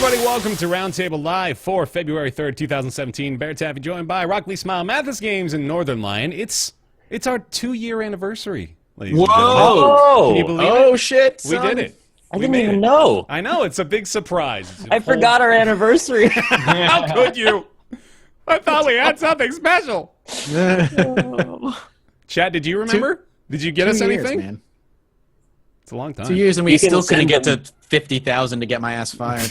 everybody. Welcome to Roundtable Live for February 3rd, 2017. Bear Taffy joined by Rockley Smile, Mathas Games, and Northern Lion. It's our 2-year anniversary, ladies and Whoa! Can you believe it? Oh, shit, We son. did it. I didn't even know. I know, it's a big surprise. I forgot our anniversary. How could you? I thought we had something special. Chat, did you remember? Did you get us 2 years, anything? man. It's a long time. 2 years and we You can still couldn't send get to 50,000 to get my ass fired.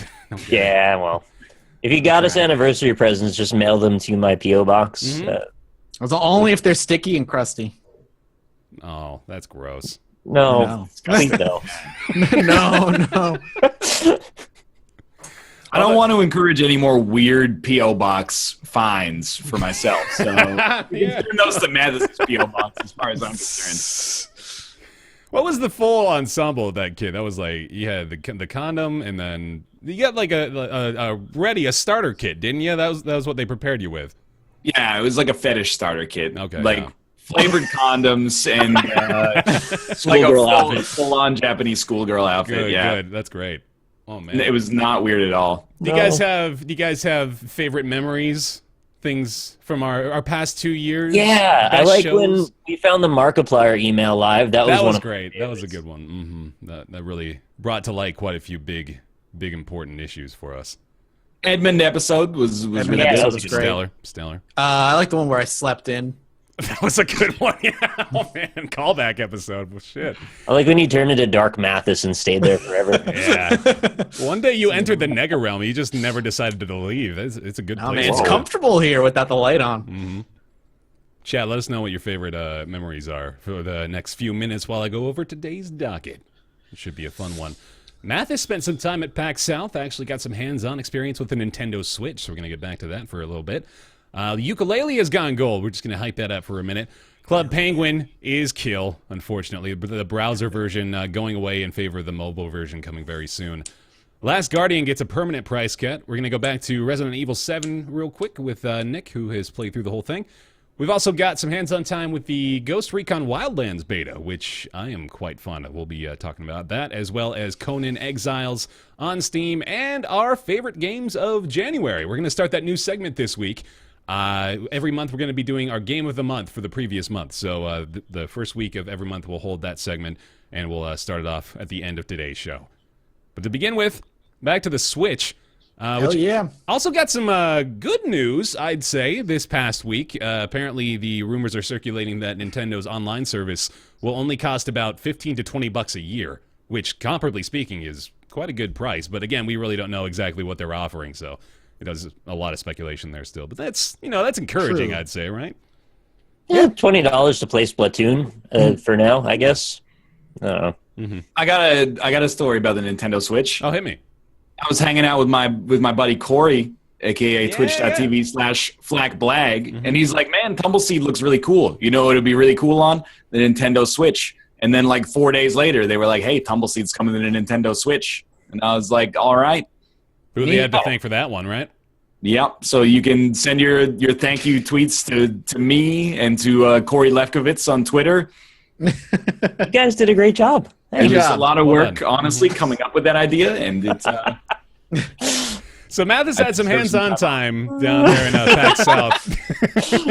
Yeah, well, if you got us anniversary presents, just mail them to my P.O. box. It's only if they're sticky and crusty. Oh, that's gross. No, sweet though. No. I don't want to encourage any more weird P.O. box finds for myself. So you can turn those to Mathas' P.O. box as far as I'm concerned. What was the full ensemble of that kid? That was like, you had the condom, and then you got like a starter kit, didn't you? That was what they prepared you with. Yeah, it was like a fetish starter kit. Okay, like yeah. flavored condoms and like a full-on Japanese schoolgirl outfit. Good, yeah, good. That's great. Oh man, it was not weird at all. Do you guys have favorite memories? Things from our past 2 years? Yeah, I Best like shows? when we found the Markiplier email live. That was one great. That was a good one. That really brought to light quite a few big important issues for us. Edmund episode was really Yeah, good. that was Stellar. Stellar. I like the one where I slept in. That was a good one. Yeah. Oh man, callback episode. Well, shit. I like when you turned into Dark Mathas and stayed there forever. Yeah. One day you entered the Nega realm. You just never decided to leave. It's a good Oh, place. man, it's comfortable here without the light on. Chat, let us know what your favorite memories are for the next few minutes while I go over today's docket. It should be a fun one. Mathas spent some time at PAX South. Actually got some hands-on experience with the Nintendo Switch, so we're going to get back to that for a little bit. The ukulele has gone gold. We're just going to hype that up for a minute. Club Penguin is kill, unfortunately. The browser version going away in favor of the mobile version coming very soon. Last Guardian gets a permanent price cut. We're going to go back to Resident Evil 7 real quick with Nick, who has played through the whole thing. We've also got some hands-on time with the Ghost Recon Wildlands beta, which I am quite fond of. We'll be talking about that, as well as Conan Exiles on Steam, and our favorite games of January. We're going to start that new segment this week. Every month we're going to be doing our game of the month for the previous month. So the first week of every month we'll hold that segment, and we'll start it off at the end of today's show. But to begin with, back to the Switch. Hell yeah. Also got some good news, I'd say, this past week. Apparently the rumors are circulating that Nintendo's online service will only cost about $15 to $20 a year, which, comparably speaking, is quite a good price. But again, we really don't know exactly what they're offering, so there's a lot of speculation there still. But that's encouraging, True. I'd say, right? Yeah, $20 to play Splatoon for now, I guess. I don't know. I got a story about the Nintendo Switch. Oh, hit me. I was hanging out with my buddy Corey, aka twitch.tv/FlackBlag, and he's like, man, Tumbleseed looks really cool. You know what would be really cool on? The Nintendo Switch. And then like 4 days later, they were like, hey, Tumbleseed's coming to the Nintendo Switch. And I was like, all right. Who they had to thank for that one, right? Yep. So you can send your thank you tweets to me and to Corey Lefkowitz on Twitter. You guys did a great job. It was a job. lot of Well work, done. honestly, coming up with that idea. And it's So Mathas had some hands-on time down there in PAX South.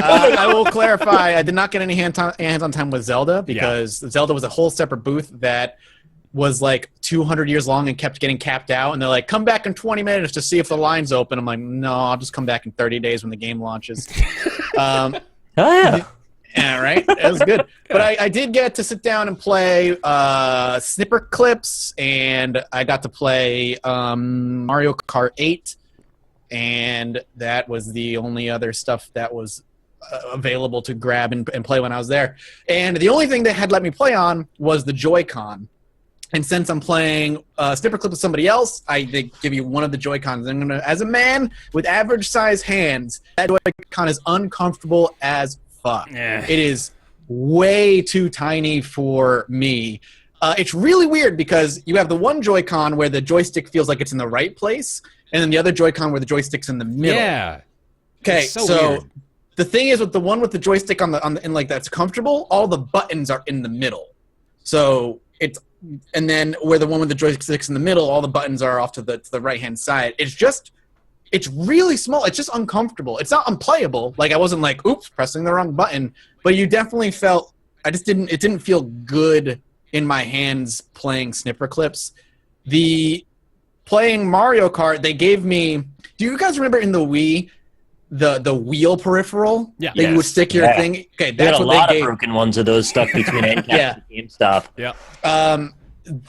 I will clarify, I did not get any hands-on time with Zelda because Zelda was a whole separate booth that was like 200 years long and kept getting capped out. And they're like, come back in 20 minutes to see if the line's open. I'm like, no, I'll just come back in 30 days when the game launches. Oh, yeah. Yeah, right? It was good. But I did get to sit down and play Snipper Clips, and I got to play Mario Kart 8, and that was the only other stuff that was available to grab and play when I was there. And the only thing they had let me play on was the Joy-Con. And since I'm playing Snipper Clip with somebody else, they give you one of the Joy-Cons. And as a man with average-sized hands, that Joy-Con is uncomfortable as fuck. Yeah. It is way too tiny for me. It's really weird because you have the one Joy-Con where the joystick feels like it's in the right place, and then the other Joy-Con where the joystick's in the middle. Yeah. Okay, It's so so weird. the thing is with the one with the joystick on the and like that's comfortable, all the buttons are in the middle. So it's and then where the one with the joysticks in the middle, all the buttons are off to the right-hand side. It's really small. It's just uncomfortable. It's not unplayable. Like, I wasn't like, oops, pressing the wrong button. But you definitely felt, it didn't feel good in my hands playing snipper clips. Playing Mario Kart, they gave me, do you guys remember in the Wii, the wheel peripheral? Yeah. That you would stick your thing? Okay, that's what they gave. They had a lot of broken ones of those stuck between end caps and GameStop. Yeah.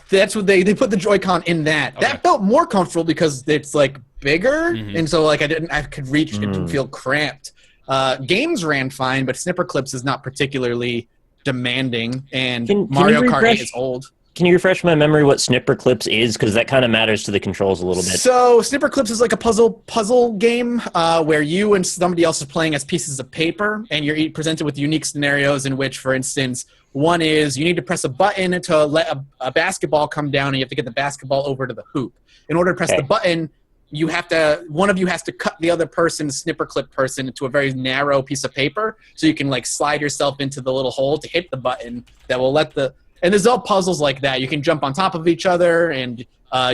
That's what they put the Joy-Con in that. Okay. That felt more comfortable because it's like bigger, and so like I could reach. It didn't feel cramped. Games ran fine, but snipper clips is not particularly demanding, and Mario Kart 8 is old. Can you refresh my memory what snipper clips is? Because that kind of matters to the controls a little bit. So snipper clips is like a puzzle game where you and somebody else is playing as pieces of paper, and you're presented with unique scenarios in which, for instance, one is you need to press a button to let a basketball come down, and you have to get the basketball over to the hoop. In order to press the button, one of you has to cut the other person's snipper clip person into a very narrow piece of paper, so you can like slide yourself into the little hole to hit the button that will let the. And there's all puzzles like that. You can jump on top of each other, and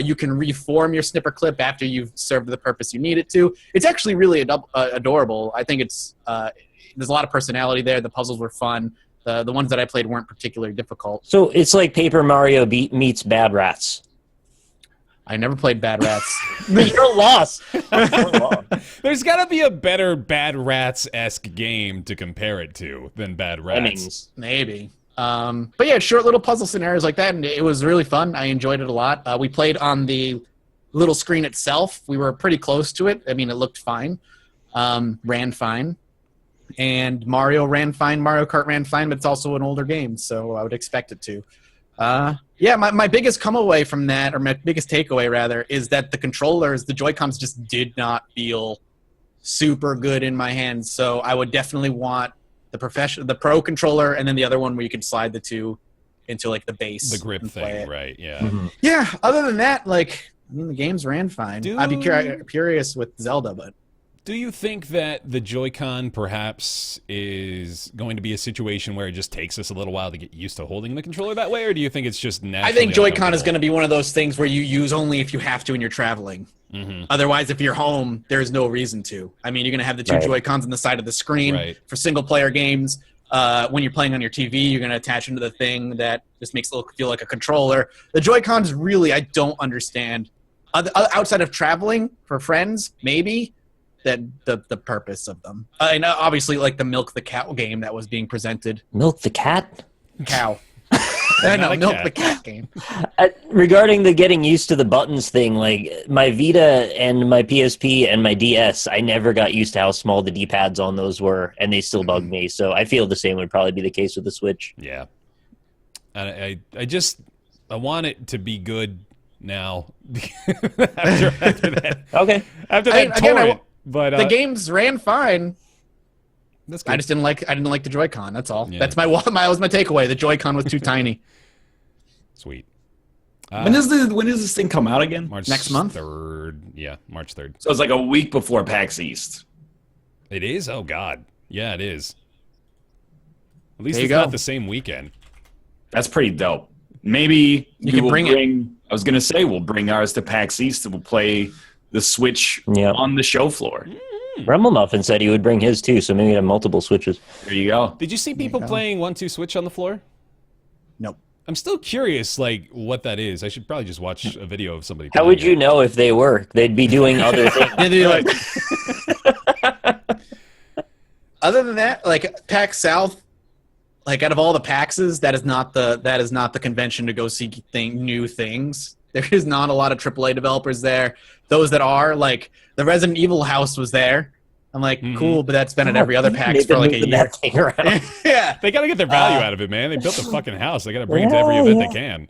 you can reform your snipper clip after you've served the purpose you need it to. It's actually really adorable. I think there's a lot of personality there. The puzzles were fun. The ones that I played weren't particularly difficult. So it's like Paper Mario meets Bad Rats. I never played Bad Rats. You're lost. There's got to be a better Bad Rats-esque game to compare it to than Bad Rats. Lemmings. Maybe. But yeah, short little puzzle scenarios like that, and it was really fun. I enjoyed it a lot. We played on the little screen itself. We were pretty close to it. I mean, it looked fine, ran fine, and Mario ran fine. Mario Kart ran fine, but it's also an older game, so I would expect it to. Yeah, my biggest come away from that, or my biggest takeaway rather, is that the controllers, the Joy-Cons, just did not feel super good in my hands. So I would definitely want the pro controller, and then the other one where you could slide the two into like the base, the grip thing, right? Yeah. Mm-hmm. Yeah. Other than that, like, I mean, the games ran fine. I'd be curious with Zelda, but. Do you think that the Joy-Con perhaps is going to be a situation where it just takes us a little while to get used to holding the controller that way, or do you think it's just naturally? I think Joy-Con is going to be one of those things where you use only if you have to and you're traveling. Mm-hmm. Otherwise, if you're home, there's no reason to. I mean, you're going to have the two Joy-Cons on the side of the screen for single-player games. When you're playing on your TV, you're going to attach them to the thing that just makes it feel like a controller. The Joy-Cons, really, I don't understand. Outside of traveling for friends, maybe. That the purpose of them, and obviously like the Milk the Cow game that was being presented. Milk the cat? Cow. No, Milk the Cat game. Regarding the getting used to the buttons thing, like my Vita and my PSP and my DS, I never got used to how small the D-pads on those were, and they still bug me. So I feel the same would probably be the case with the Switch. Yeah. I want it to be good now. after that. Okay. After that torrent. But the games ran fine. That's good. I didn't like the Joy-Con. That's all. Yeah. That's that was my takeaway. The Joy-Con was too tiny. Sweet. When does this thing come out again? March next month? 3rd. Yeah, March 3rd. So it's like a week before PAX East. It is? Oh, God. Yeah, it is. At least there it's not the same weekend. That's pretty dope. Maybe you can bring it. I was going to say we'll bring ours to PAX East and we'll play the Switch on the show floor. Rumble Muffin said he would bring his too, so maybe we have multiple Switches. There you go. Did you see people playing 1-2 Switch on the floor? Nope. I'm still curious, like, what that is. I should probably just watch a video of somebody. How would you know if they were? They'd be doing other things. They'd be like. Other than that, like PAX South, like out of all the PAXs, that is not the convention to go see new things. There is not a lot of AAA developers there. Those that are, like, the Resident Evil house was there. I'm like, cool, but that's been at every other PAX for like a year. Yeah. They got to get their value out of it, man. They built a fucking house. They got to bring it to every event they can.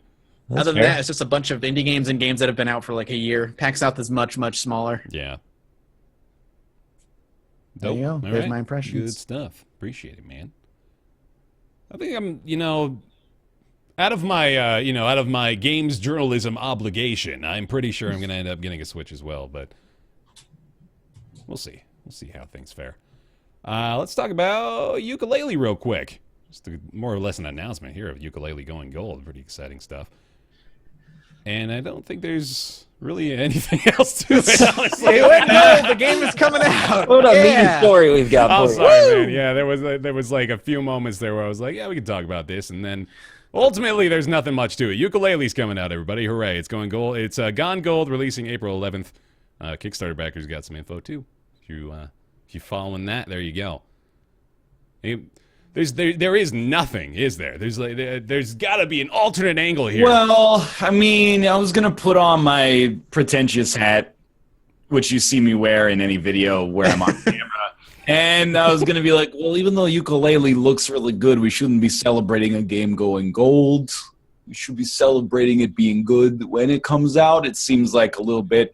Other than that, it's just a bunch of indie games and games that have been out for like a year. PAX South is much, much smaller. Yeah. There you go. All There's right. my impressions. Good stuff. Appreciate it, man. I think I'm, out of my games journalism obligation, I'm pretty sure I'm going to end up getting a Switch as well, but we'll see. We'll see how things fare. Let's talk about ukulele real quick. Just more or less an announcement here of ukulele going gold. Pretty exciting stuff. And I don't think there's really anything else to it, honestly. Hey, wait, no, the game is coming out. What a Yeah. mean story we've got I'm for you. sorry, man. Yeah, there was like a few moments there where I was like, yeah, we could talk about this, and then ultimately there's nothing much to it. Ukulele's coming out, everybody! Hooray! It's going gold. It's gone gold, releasing April 11th. Kickstarter backers got some info too. If you following that, there you go. There is nothing, is there? There's got to be an alternate angle here. Well, I mean, I was gonna put on my pretentious hat, which you see me wear in any video where I'm on camera, and I was gonna be like, well, even though ukulele looks really good, we shouldn't be celebrating a game going gold. We should be celebrating it being good when it comes out. It seems like a little bit,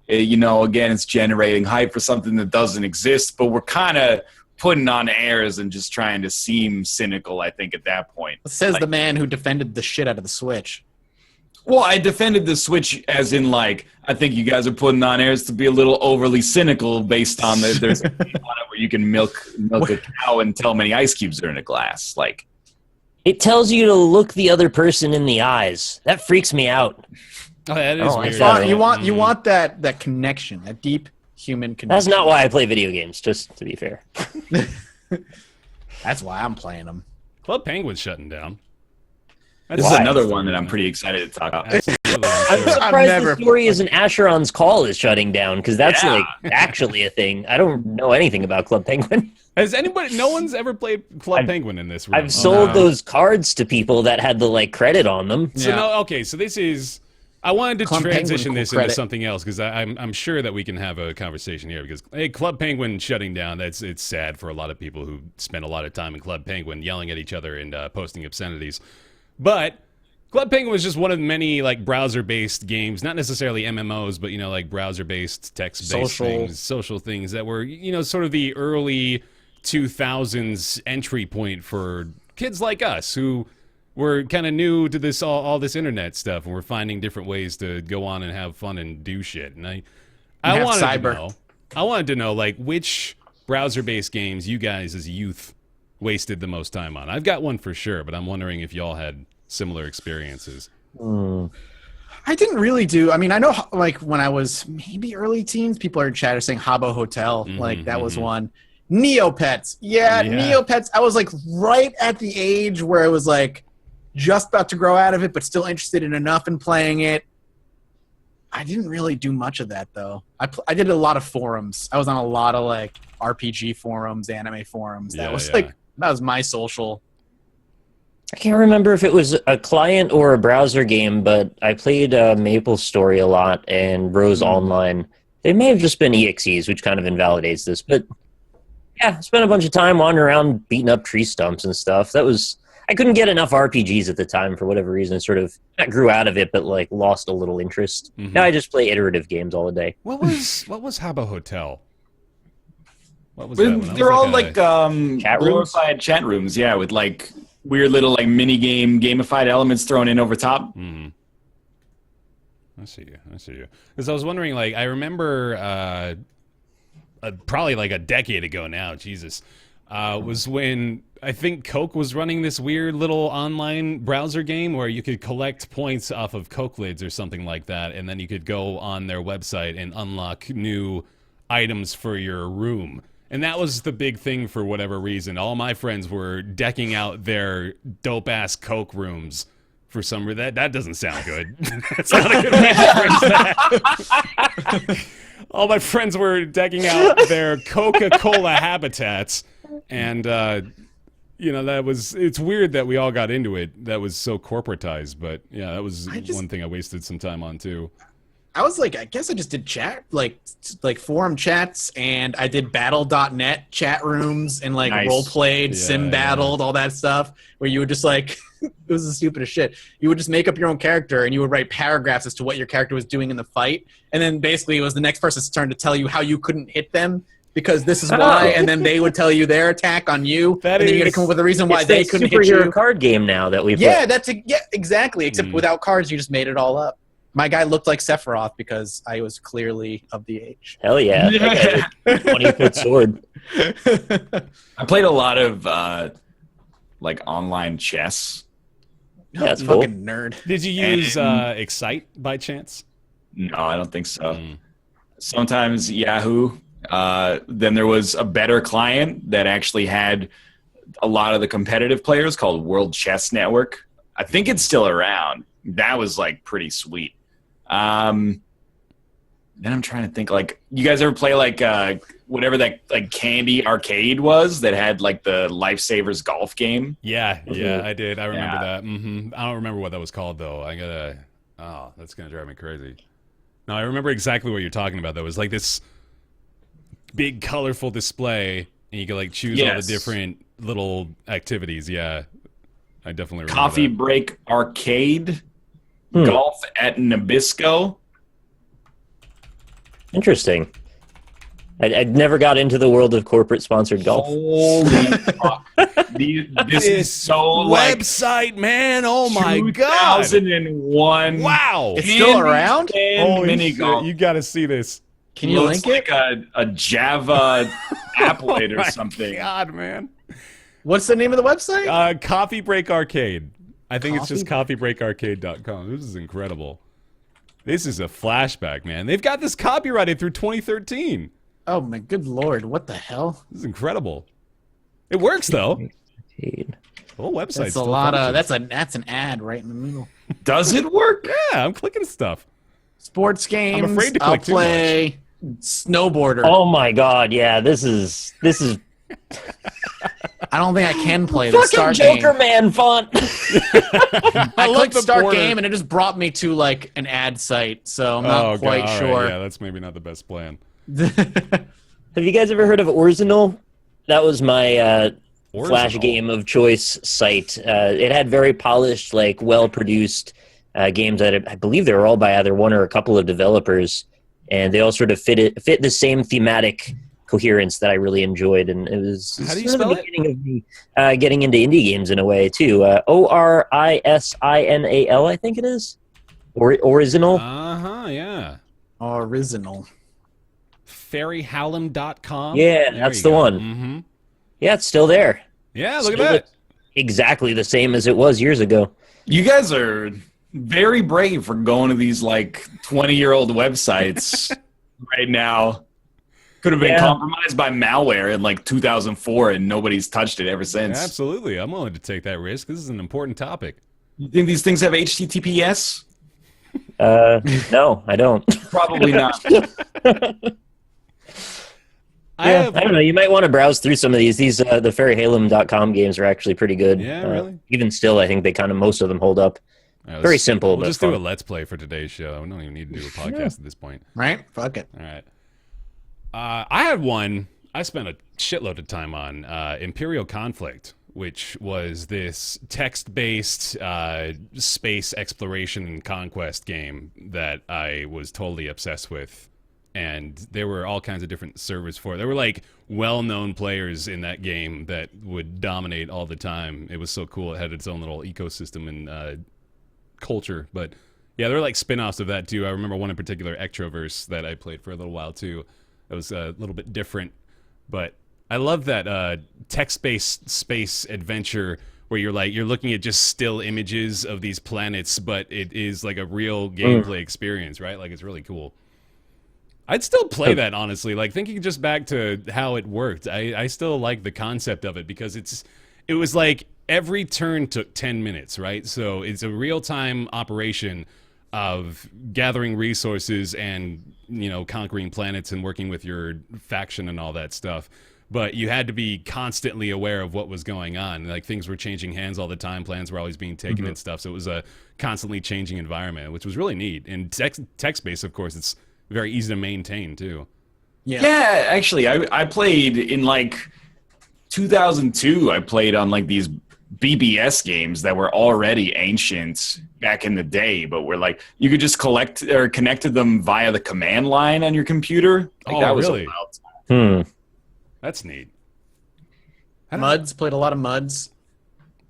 again, it's generating hype for something that doesn't exist, but we're kind of putting on airs and just trying to seem cynical, I think, at that point. Says the man who defended the shit out of the Switch. Well, I defended the Switch as in, like, I think you guys are putting on airs to be a little overly cynical based on there's a game on it where you can milk a cow and tell how many ice cubes are in a glass. Like, It tells you to look the other person in the eyes. That freaks me out. Oh, that is Oh, weird. You want that connection, that deep human connection. That's not why I play video games, just to be fair. That's why I'm playing them. Club Penguin's shutting down. this is another one that I'm pretty excited to talk about. Absolutely, I'm I'm sure. surprised never the story isn't Asheron's Call is shutting down, because that's Yeah. like actually a thing. I don't know anything about Club Penguin. Has anybody? No one's ever played Club Penguin in this room. I've sold those cards to people that had the credit on them. So Yeah. no, okay. So this is. I wanted to Club transition Penguin this credit. into something else because I'm sure that we can have a conversation here because hey, Club Penguin shutting down. It's sad for a lot of people who spend a lot of time in Club Penguin yelling at each other and posting obscenities. But Club Penguin was just one of many browser-based games, not necessarily MMOs, but browser-based, text-based things, social things that were sort of the early 2000s entry point for kids like us who were kind of new to this all this internet stuff, and we're finding different ways to go on and have fun and do shit. And I wanted to know which browser-based games you guys as youth wasted the most time on. I've got one for sure, but I'm wondering if y'all had similar experiences. I didn't really do. I mean, I know when I was maybe early teens, people are in chat saying Habbo Hotel. That was one. Neopets. Yeah, Neopets. I was right at the age where I was just about to grow out of it, but still interested in enough in playing it. I didn't really do much of that though. I did a lot of forums. I was on a lot of RPG forums, anime forums. That was my social. I can't remember if it was a client or a browser game, but I played Maple Story a lot and Rose Online. They may have just been EXEs, which kind of invalidates this, but yeah, spent a bunch of time wandering around beating up tree stumps and stuff. I couldn't get enough RPGs at the time for whatever reason. Sort of not grew out of it, but lost a little interest. Now I just play iterative games all day. What was Habbo Hotel? What was that one? They're all chat rooms? glorified chat rooms, yeah, with weird little mini gamified elements thrown in over top. I see you. Because I was wondering, I remember probably a decade ago now, Jesus, was when I think Coke was running this weird little online browser game where you could collect points off of Coke lids or something like that, and then you could go on their website and unlock new items for your room. And that was the big thing for whatever reason. All my friends were decking out their dope-ass Coke rooms for some reason. That doesn't sound good. That's not a good way to phrase that. All my friends were decking out their Coca-Cola habitats. And, it's weird that we all got into it. That was so corporatized. But, yeah, that was one thing I wasted some time on, too. I was I guess I just did chat, forum chats, and I did battle.net chat rooms and Nice. role played, sim battled, all that stuff, where you would just it was the stupidest shit. You would just make up your own character and you would write paragraphs as to what your character was doing in the fight. And then basically it was the next person's turn to tell you how you couldn't hit them because this is why. And then they would tell you their attack on you. And then you got to come up with a reason why they couldn't hit superhero you. card game now that we play. Yeah, exactly. Except without cards, you just made it all up. My guy looked like Sephiroth because I was clearly of the age. Hell yeah. 20-foot sword. I played a lot of online chess. Yeah, it's fucking nerd. Did you use Excite by chance? No, I don't think so. Sometimes Yahoo. Then there was a better client that actually had a lot of the competitive players called World Chess Network. I think it's still around. That was like pretty sweet. Then I'm trying to think, like, you guys ever play like whatever that like Candy Arcade was that had like the Lifesavers golf game? Yeah, I did. I remember that. I don't remember what that was called though. That's gonna drive me crazy. No, I remember exactly what you're talking about though. It was like this big colorful display, and you could like choose all the different little activities. Yeah, I definitely remember Coffee that. Break Arcade, Golf at Nabisco. Interesting. I'd never got into the world of corporate sponsored golf. Holy fuck. This is so website, man. Oh my god. 2001. Wow. It's still around? Mini golf. You got to see this. Can you Looks link it? like a Java applet or something. God, man. What's the name of the website? Coffee Break Arcade. I think it's just coffeebreakarcade.com. This is incredible. This is a flashback, man. They've got this copyrighted through 2013. Oh my good lord! What the hell? This is incredible. It works though. The whole website's That's a still lot of. functions. That's an ad right in the middle. Does it work? Yeah, I'm clicking stuff. Sports games. I'm afraid to I'll click too play snowboarder. Oh my god, yeah, this is I don't think I can play the fucking start Joker game. Man font. I love clicked the start border. game and it just brought me to like an ad site, so I'm not quite God. All sure. right, yeah, that's maybe not the best plan. Have you guys ever heard of Orzinal? That was my Flash Orzinal? game of choice site. It had very polished, like well-produced games that I believe they were all by either one or a couple of developers, and they all sort of fit the same thematic coherence that I really enjoyed. And it was How do you sort of spell the it? beginning of me getting into indie games in a way too. Orisinal, I think it is, or Original. Yeah. Original. Fairyhallam.com. Yeah, There that's you the go. one. Mm-hmm. Yeah, it's still there. Yeah, look at Still that. exactly the same as it was years ago. You guys are very brave for going to these like 20-year-old websites right now. Could have been Yeah. compromised by malware in like 2004 and nobody's touched it ever since. Absolutely. I'm willing to take that risk. This is an important topic. You think these things have HTTPS? No, I don't. Probably not. I don't know. You might want to browse through some of these. These the fairyhalem.com games are actually pretty good. Yeah, really? Even still, I think they kind of most of them hold up. All right, Very simple, We'll but just fun. do a let's play for today's show. We don't even need to do a podcast at this point. Right? Fuck it. All right. I had one I spent a shitload of time on, Imperial Conflict, which was this text-based space exploration and conquest game that I was totally obsessed with. And there were all kinds of different servers for it. There were like well-known players in that game that would dominate all the time. It was so cool. It had its own little ecosystem and culture. But yeah, there were like spin-offs of that too. I remember one in particular, Extroverse, that I played for a little while too. It was a little bit different. But I love that text-based space adventure where you're looking at just still images of these planets, but it is like a real gameplay experience, right? Like it's really cool. I'd still play that, honestly. Like, thinking just back to how it worked, I still like the concept of it because it was like every turn took 10 minutes, right? So it's a real-time operation of gathering resources and, you know, conquering planets and working with your faction and all that stuff. But you had to be constantly aware of what was going on. Like, things were changing hands all the time. Plans were always being taken and stuff. So it was a constantly changing environment, which was really neat. And text-based, of course, it's very easy to maintain too. Yeah, actually, I played in like 2002. I played on like these BBS games that were already ancient back in the day, but were like you could just collect or connect to them via the command line on your computer. Like, Oh, that was really? a wild time. That's neat. Muds, played a lot of Muds.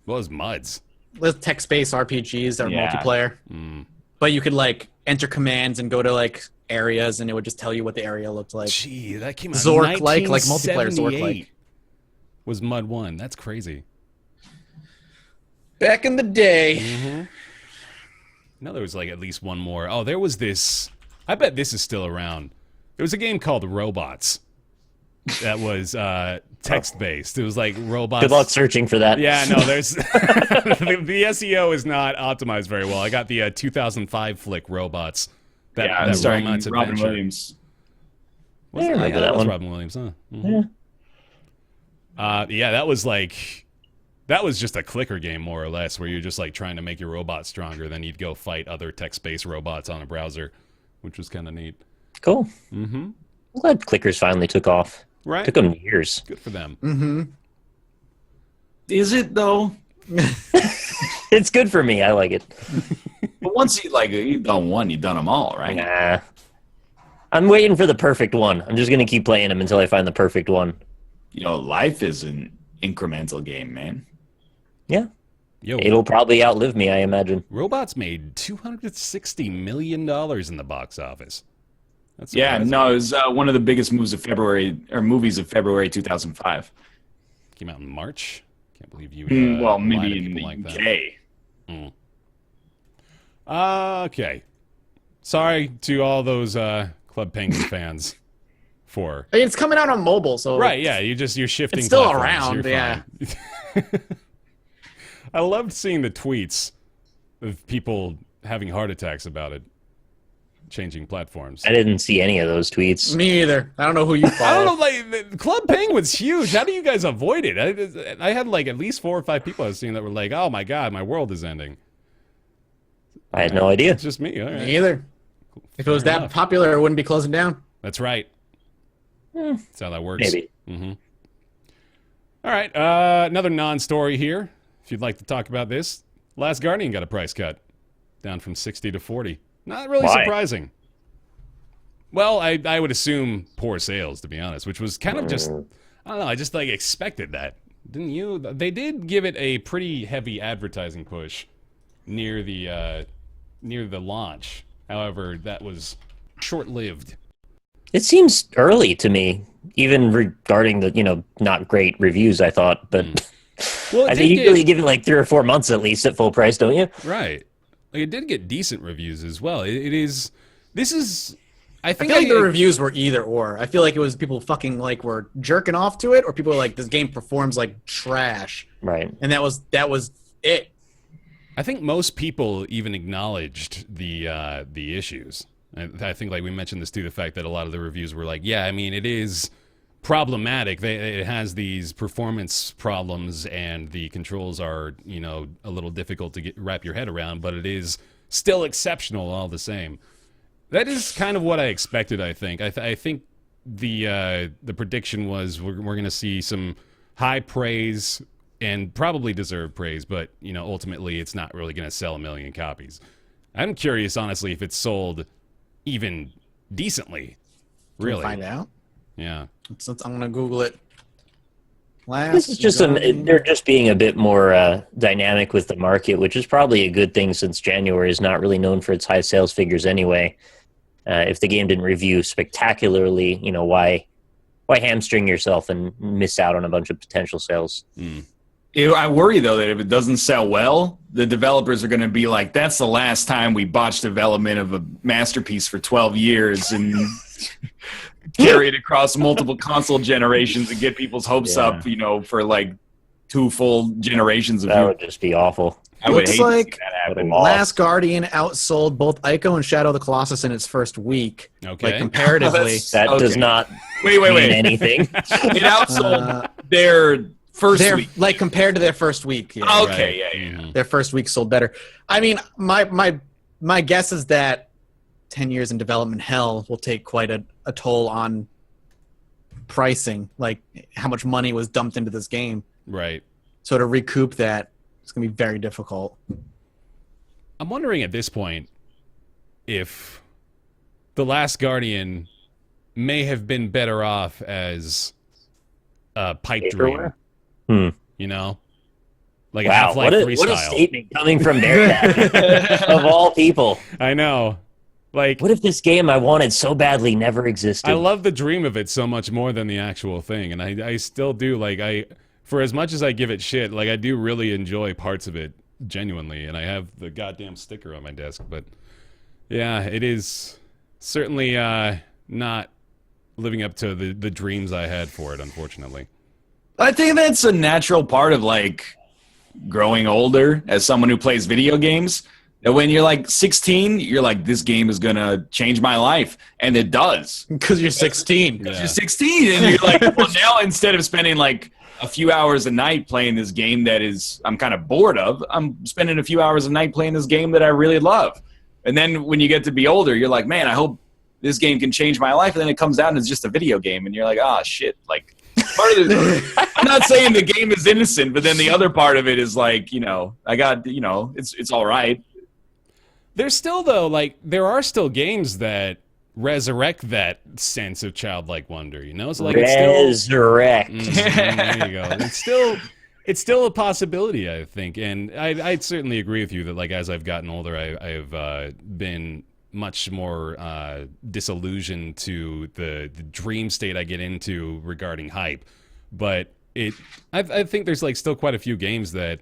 What was Muds? With text-based RPGs that are Yeah. multiplayer. But you could like enter commands and go to like areas, and it would just tell you what the area looked like. Gee, that came out Zork-like, like multiplayer 1978 Zork-like. was Mud 1. That's crazy. Back in the day. Mm-hmm. No, there was like at least one more. Oh, there was this. I bet this is still around. There was a game called Robots that was text-based. It was like robots. Good luck searching for that. Yeah, no, there's the SEO is not optimized very well. I got the 2005 flick Robots. That starring Romance Robin Adventure. Williams. Was Yeah, I it? remember Yeah, that was one. Robin Williams, huh? Mm-hmm. Yeah, that was like. That was just a clicker game, more or less, where you're just like trying to make your robot stronger. Then you'd go fight other text-based robots on a browser, which was kind of neat. Cool. Mm-hmm. I'm glad clickers finally took off. Right? Took them years. Good for them. Mm-hmm. Is it though? It's good for me. I like it. But once you've done one, you've done them all, right? Nah. I'm waiting for the perfect one. I'm just going to keep playing them until I find the perfect one. You know, life is an incremental game, man. Yeah. Yo, It'll probably outlive me, I imagine. Robots made $260 million in the box office. That's Yeah, surprising. no, it was one of the biggest movies of February 2005. Came out in March. Can't believe you. Well, lied to maybe in people the like that. Okay. Sorry to all those Club Penguin fans for. I mean, it's coming out on mobile, so Right, yeah, you're shifting. It's still platforms. around, You're yeah. fine. I loved seeing the tweets of people having heart attacks about it, changing platforms. I didn't see any of those tweets. Me either. I don't know who you follow. I don't know, like, the Club Penguin's huge. How do you guys avoid it? I had like at least 4 or 5 people I was seeing that were like, "Oh my god, my world is ending." I had no idea. It's just me. All right. Me either. If it was Fair that enough. popular, it wouldn't be closing down. That's right. That's how that works. Maybe. Mm-hmm. All right, another non-story here. If you'd like to talk about this, Last Guardian got a price cut, down from 60 to 40. Not really Why? surprising. Well, I would assume poor sales, to be honest, which was kind of just, I don't know, I just like expected that. Didn't you? They did give it a pretty heavy advertising push near the launch. However, that was short-lived. It seems early to me, even regarding the, not great reviews, I thought. But Well, I think you usually give it like 3 or 4 months at least at full price, don't you? Right. Like, it did get decent reviews as well. This is, I I think feel like the reviews were either or. I feel like it was people fucking like were jerking off to it, or people were like, "This game performs like trash," Right. and that was it. I think most people even acknowledged the issues. I think, like we mentioned this too, the fact that a lot of the reviews were like, yeah, I mean, it is problematic. It has these performance problems, and the controls are, a little difficult to wrap your head around, but it is still exceptional all the same. That is kind of what I expected, I think. I think the prediction was we're going to see some high praise and probably deserved praise, but, ultimately it's not really going to sell 1 million copies. I'm curious, honestly, if it's sold even decently. Can Really? we find out? Yeah. I'm gonna Google it. This is just they're just being a bit more dynamic with the market, which is probably a good thing since January is not really known for its high sales figures anyway. If the game didn't review spectacularly, why hamstring yourself and miss out on a bunch of potential sales? I worry, though, that if it doesn't sell well, the developers are going to be like, that's the last time we botched development of a masterpiece for 12 years and carry it across multiple console generations and get people's hopes up, for like 2 full generations of That you. would just be awful. I would Looks hate to like see that happen. Last Guardian outsold both Ico and Shadow of the Colossus in its first week. Okay. Like comparatively. That does Okay. not Wait. mean anything. It outsold their first They're week. like compared to their first week. Yeah. Okay, Right. yeah. Mhm. Their first week sold better. I mean, my guess is that 10 years in development hell will take quite a toll on pricing, like how much money was dumped into this game. Right. So to recoup that, it's going to be very difficult. I'm wondering at this point if The Last Guardian may have been better off as a pipe dream. Hmm. Like a Wow, Half-Life what 3 a style. statement coming from Bearcat, of all people. I know. Like, What if this game I wanted so badly never existed? I love the dream of it so much more than the actual thing, and I still do. Like, for as much as I give it shit, like I do really enjoy parts of it genuinely, and I have the goddamn sticker on my desk. But yeah, it is certainly not living up to the dreams I had for it, unfortunately. I think that's a natural part of like growing older as someone who plays video games. That when you're like 16, you're like, this game is gonna change my life, and it does. Because you're 16. Yeah. You're 16, and you're like, well, now instead of spending like a few hours a night playing this game that is I'm kind of bored of, I'm spending a few hours a night playing this game that I really love. And then when you get to be older, you're like, man, I hope this game can change my life. And then it comes out and it's just a video game, and you're like, ah, shit, like. Part of I'm not saying the game is innocent, but then the other part of it is like, I got, it's all right. There's still, though, like, there are still games that resurrect that sense of childlike wonder, So, like, resurrect. There you go. It's still a possibility, I think. And I'd certainly agree with you that, like, as I've gotten older, I've been much more disillusioned to the dream state I get into regarding hype, but I think there's like still quite a few games that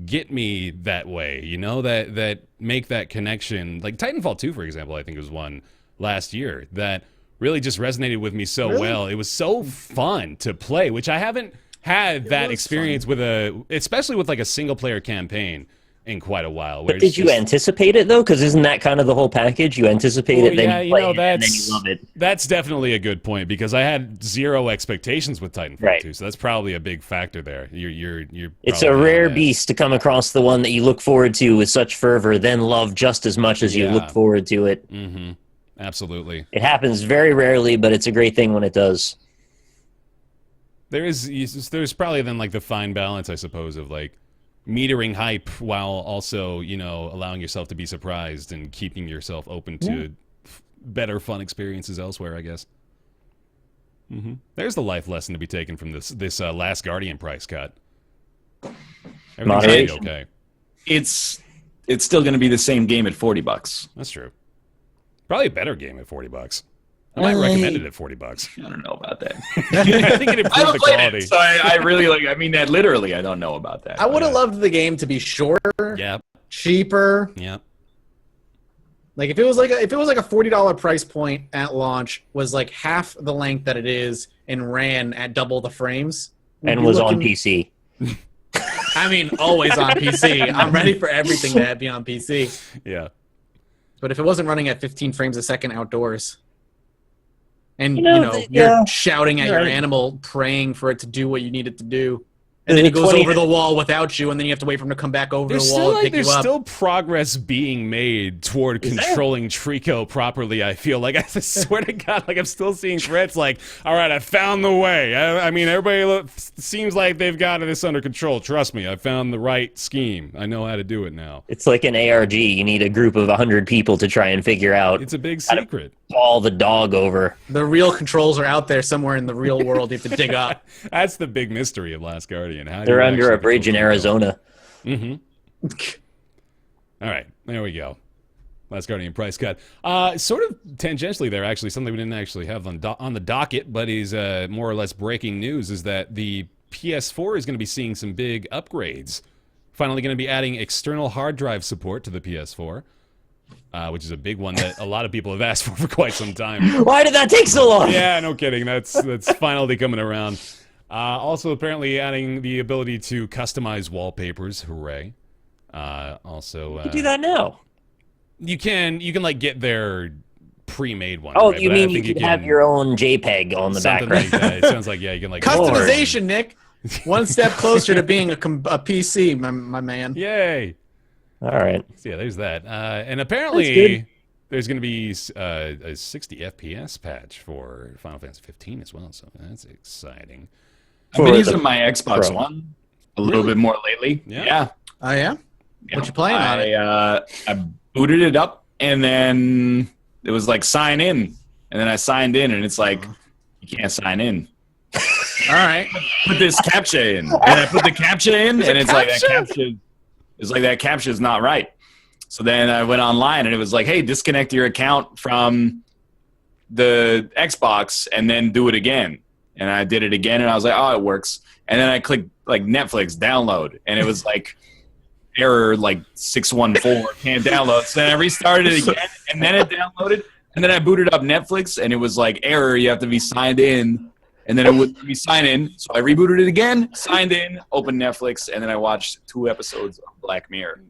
get me that way, that make that connection. Like Titanfall 2, for example, I think was one last year that really just resonated with me so well. It was so fun to play, which I haven't had that experience with especially with like a single player campaign in quite a while. But did you anticipate it, though? Because isn't that kind of the whole package? You anticipate it, then you play it, and then you love it. That's definitely a good point, because I had zero expectations with Titanfall 2, so that's probably a big factor there. It's a rare beast to come across the one that you look forward to with such fervor, then love just as much as you look forward to it. Mm-hmm. Absolutely. It happens very rarely, but it's a great thing when it does. There's probably then like the fine balance, I suppose, of like metering hype while also, allowing yourself to be surprised and keeping yourself open to better fun experiences elsewhere, I guess. Mm-hmm. There's the life lesson to be taken from this Last Guardian price cut. Everything's going to be okay. It's still going to be the same game at $40. That's true. Probably a better game at $40. I might recommend it at $40. I don't know about that. I think it improved the quality. It, so I really I mean that literally. I don't know about that. I would have loved the game to be shorter, cheaper. Yep. Like if it was like a $40 price point at launch, was like half the length that it is, and ran at double the frames, and was on PC. I mean, always on PC. I'm ready for everything to be on PC. Yeah. But if it wasn't running at 15 frames a second outdoors, and you're shouting at your animal, praying for it to do what you need it to do, and then he goes over the wall without you, and then you have to wait for him to come back over the wall and pick you up. There's still progress being made toward controlling Trico properly, I feel like. I swear to God, like I'm still seeing threads like, all right, I found the way. I mean, everybody seems like they've got this under control. Trust me, I found the right scheme. I know how to do it now. It's like an ARG. You need a group of 100 people to try and figure out. It's a big secret. Call the dog over. The real controls are out there somewhere in the real world. You have to dig up. That's the big mystery of Last Guardian. They're under a bridge in Arizona. Mm-hmm. All right, there we go. Last Guardian price cut. Sort of tangentially there, actually, something we didn't actually have on the docket, but is more or less breaking news, is that the PS4 is going to be seeing some big upgrades. Finally going to be adding external hard drive support to the PS4. Which is a big one that a lot of people have asked for quite some time. Why did that take so long? Yeah, no kidding. That's finally coming around. Also, apparently adding the ability to customize wallpapers. Hooray! Also, you can do that now. You can like get their pre-made one. Oh, right? you mean you can have your own JPEG on the background? Like that. It sounds like you can like customization, Nick. One step closer to being a PC, my man. Yay! All right. So yeah, there's that. And apparently there's going to be a 60 FPS patch for Final Fantasy 15 as well, so that's exciting. I've been using my Xbox One a little bit more lately. Yeah. Oh, yeah? What you playing on it? I booted it up, and then it was like sign in. And then I signed in, and it's like, you can't sign in. All right. Put this CAPTCHA in. And I put the CAPTCHA in, and it's like that CAPTCHA. It's like that CAPTCHA is not right. So then I went online, and it was like, hey, disconnect your account from the Xbox and then do it again. And I did it again, and I was like, oh, it works. And then I clicked like Netflix download, and it was like error like 614 can't download. So then I restarted it again, and then it downloaded, and then I booted up Netflix, and it was like error. You have to be signed in, and then it would be sign in. So I rebooted it again, signed in, opened Netflix, and then I watched 2 episodes of Black Mirror.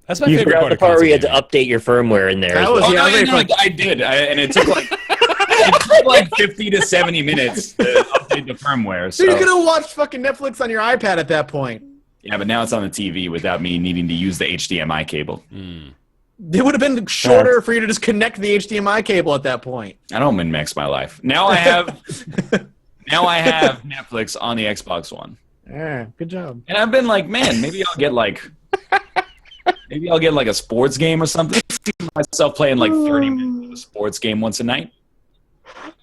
That's my You favorite forgot part the of part where you had to console update your firmware in there. That as was- well. yeah, no, very I did, and it took like it took like 50 to 70 minutes to update the firmware. So So you could have watched fucking Netflix on your iPad at that point. yeah, but now it's on the TV without me needing to use the HDMI cable. gaming. It would have been shorter for you to just connect the HDMI cable at that point. I don't min-max my life. Now I have Netflix on the Xbox One. Yeah, good job. And I've been like, man, maybe I'll get like a sports game or something. I see myself playing like 30 minutes of a sports game once a night.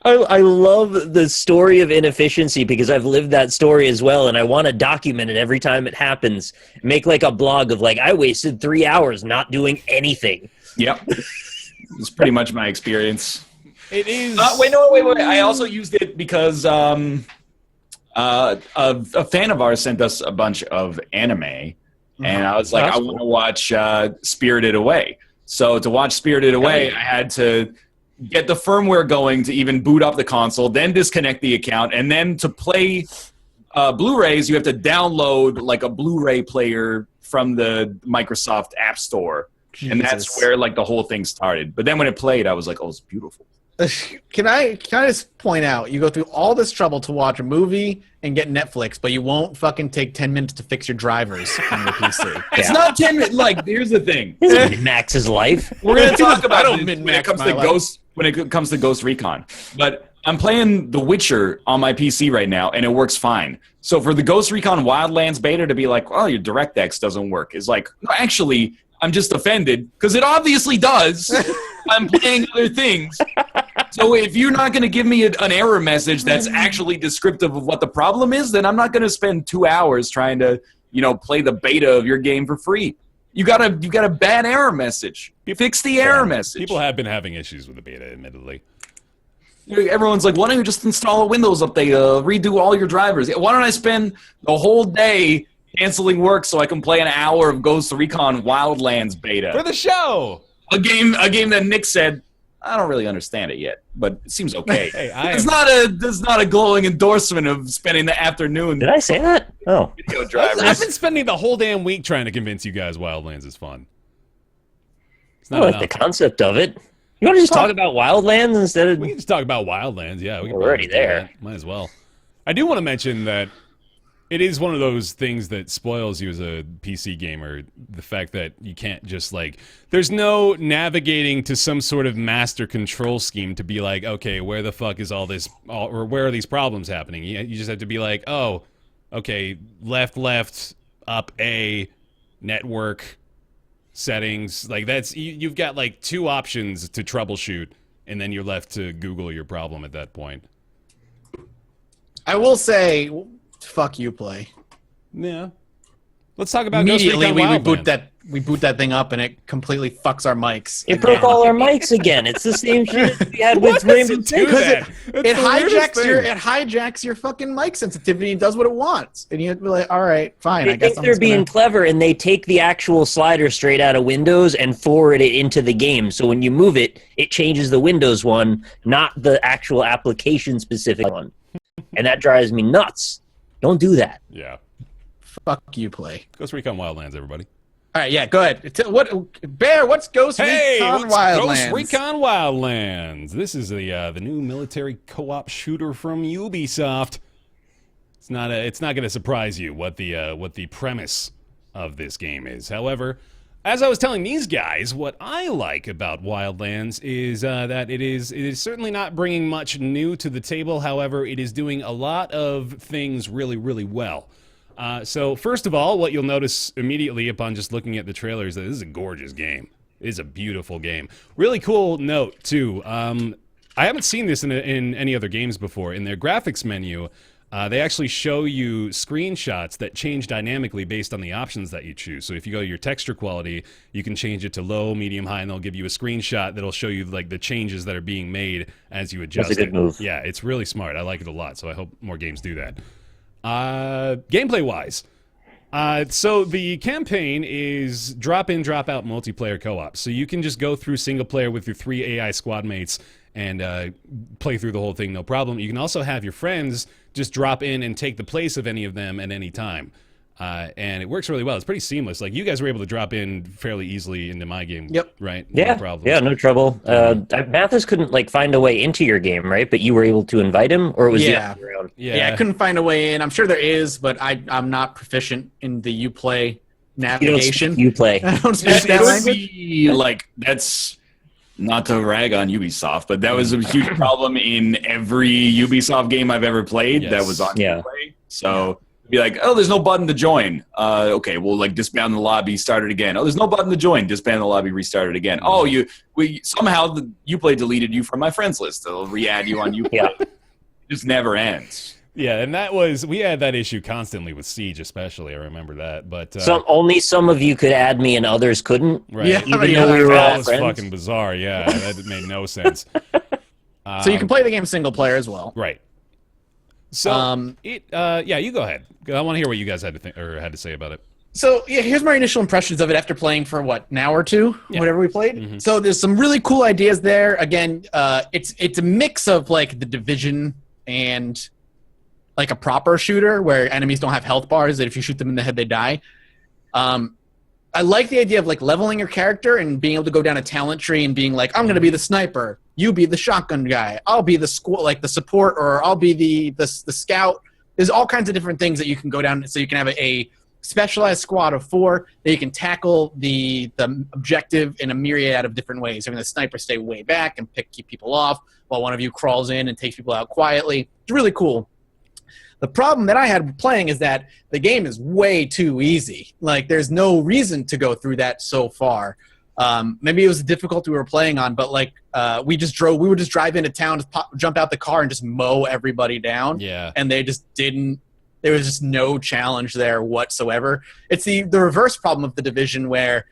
I love the story of inefficiency because I've lived that story as well, and I want to document it every time it happens. Make like a blog of like, I wasted 3 hours not doing anything. Yep. It's pretty much my experience. It is. Wait. I also used it because a fan of ours sent us a bunch of anime, and I was like, That's I want to watch Spirited Away. So to watch Spirited Away, I had to get the firmware going to even boot up the console, then disconnect the account, and then to play Blu-rays, you have to download like a Blu-ray player from the Microsoft App Store, and that's Jesus. where like the whole thing started. But then when it played, I was like, oh, it's beautiful. Can I just point out, you go through all this trouble to watch a movie and get Netflix, but you won't fucking take 10 minutes to fix your drivers on your PC. It's not 10 minutes. Like, here's the thing. Max's life. We're gonna talk I about don't this min-max my when it comes to Ghost Recon. But I'm playing The Witcher on my PC right now, and it works fine. So for the Ghost Recon Wildlands beta to be like, well, your DirectX doesn't work, is like, no, actually, I'm just offended because it obviously does. I'm playing other things. So if you're not going to give me an error message that's actually descriptive of what the problem is, then I'm not going to spend 2 hours trying to, play the beta of your game for free. You got a bad error message. Fix the error message. People have been having issues with the beta, admittedly. Everyone's like, why don't you just install a Windows update, redo all your drivers? Why don't I spend the whole day canceling work so I can play an hour of Ghost Recon Wildlands beta? For the show! A game that Nick said, I don't really understand it yet, but it seems okay. Hey, It's not a glowing endorsement of spending the afternoon Did I say that? Oh. video drivers. I've been spending the whole damn week trying to convince you guys Wildlands is fun. It's I not like enough. the concept of it. You want to just talk about Wildlands instead of... We can just talk about Wildlands. Yeah, we can We're already probably do there. that. Might as well. I do want to mention that it is one of those things that spoils you as a PC gamer. The fact that you can't just there's no navigating to some sort of master control scheme to be like, okay, where the fuck is all this, or where are these problems happening? You just have to be like, oh, okay, left, up, A, network, settings. You've got 2 options to troubleshoot, and then you're left to Google your problem at that point. I will say, fuck you, Play. Yeah. Let's talk about Ghost Immediately, Recon Wildlands. we boot that thing up, and it completely fucks our mics. It broke all our mics again. It's the same shit we had with Rainbow Six. It hijacks your fucking mic sensitivity and does what it wants, and you have to be like, all right, fine. They I guess think they're being clever, and they take the actual slider straight out of Windows and forward it into the game. So when you move it, it changes the Windows one, not the actual application-specific one. And that drives me nuts. Don't do that. Yeah. Fuck you, Play. Ghost Recon Wildlands, everybody. All right, yeah, go ahead. Bear, what's Ghost Recon what's Wildlands? Ghost Recon Wildlands. This is the new military co-op shooter from Ubisoft. It's not going to surprise you what the premise of this game is. However, as I was telling these guys, what I like about Wildlands is that it is certainly not bringing much new to the table. However, it is doing a lot of things really, really well. So first of all, what you'll notice immediately upon just looking at the trailer is that this is a gorgeous game. It is a beautiful game. Really cool note, too. I haven't seen this in any other games before. In their graphics menu, they actually show you screenshots that change dynamically based on the options that you choose. So if you go to your texture quality, you can change it to low, medium, high, and they'll give you a screenshot that'll show you the changes that are being made as you adjust That's a good move. Yeah, it's really smart. I like it a lot, so I hope more games do that. Gameplay-wise, So the campaign is drop in, drop out multiplayer co-op. So you can just go through single player with your 3 AI squad mates and play through the whole thing, no problem. You can also have your friends just drop in and take the place of any of them at any time. And it works really well. It's pretty seamless. Like, you guys were able to drop in fairly easily into my game, Yep. right? Yeah, No problems. yeah, no trouble. Mathas couldn't like find a way into your game, right? But you were able to invite him, or was Yeah. the other way around? Yeah, I couldn't find a way in. I'm sure there is, but I'm not proficient in the Uplay navigation. You play. I don't speak It's that language. like that's not to rag on Ubisoft, but that was a huge problem in every Ubisoft game I've ever played that Yes. was on Yeah. Uplay. So be like, oh, there's no button to join. Okay, well, like disband the lobby, start it again. Oh, there's no button to join. Disband the lobby, restart it again. Oh, somehow the Uplay deleted you from my friends list. They'll re-add you on Uplay. Yeah. It just never ends. Yeah, and we had that issue constantly with Siege, especially. I remember that. But Only some of you could add me, and others couldn't. right. Yeah, Even yeah, though we were that all was friends. fucking bizarre. Yeah, that made no sense. So you can play the game single player as well. Right. So yeah, you go ahead. I want to hear what you guys had to think or had to say about it. So yeah, here's my initial impressions of it after playing for what, an hour or two, Yeah. whatever we played. Mhm. So there's some really cool ideas there. Again, it's a mix of like the Division and like a proper shooter where enemies don't have health bars that if you shoot them in the head they die. I like the idea of like leveling your character and being able to go down a talent tree and being like, I'm going to be the sniper, you be the shotgun guy, I'll be the the support, or I'll be the scout. There's all kinds of different things that you can go down, so you can have a specialized squad of 4 that you can tackle the objective in a myriad of different ways. Having the sniper stay way back and keep people off while one of you crawls in and takes people out quietly. It's really cool. The problem that I had playing is that the game is way too easy. Like, there's no reason to go through that so far. Maybe it was the difficulty we were playing on, but like we would just drive into town, jump out the car, and just mow everybody down. Yeah. And they just didn't. There was just no challenge there whatsoever. It's the reverse problem of the Division where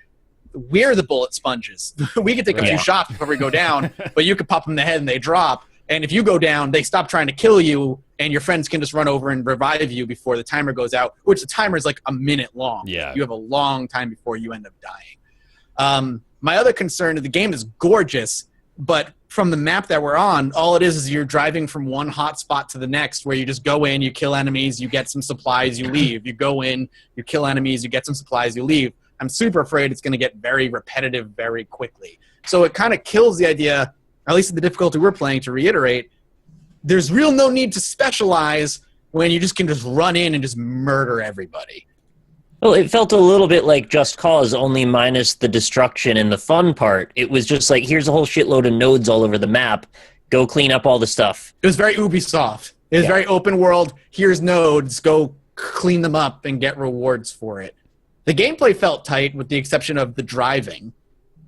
we're the bullet sponges. We can take a few Right. shots before we go down, but you could pop them in the head and they drop. And if you go down, they stop trying to kill you, and your friends can just run over and revive you before the timer goes out, which the timer is like a minute long. Yeah. You have a long time before you end up dying. My other concern is the game is gorgeous, but from the map that we're on, all it is you're driving from one hot spot to the next where you just go in, you kill enemies, you get some supplies, you leave. You go in, you kill enemies, you get some supplies, you leave. I'm super afraid it's going to get very repetitive very quickly. So it kind of kills the idea, at least in the difficulty we're playing, to reiterate, there's real no need to specialize when you just can just run in and just murder everybody. Well, it felt a little bit like Just Cause, only minus the destruction and the fun part. It was just like, here's a whole shitload of nodes all over the map. Go clean up all the stuff. It was very Ubisoft. It was very open world. Here's nodes. Go clean them up and get rewards for it. The gameplay felt tight with the exception of the driving.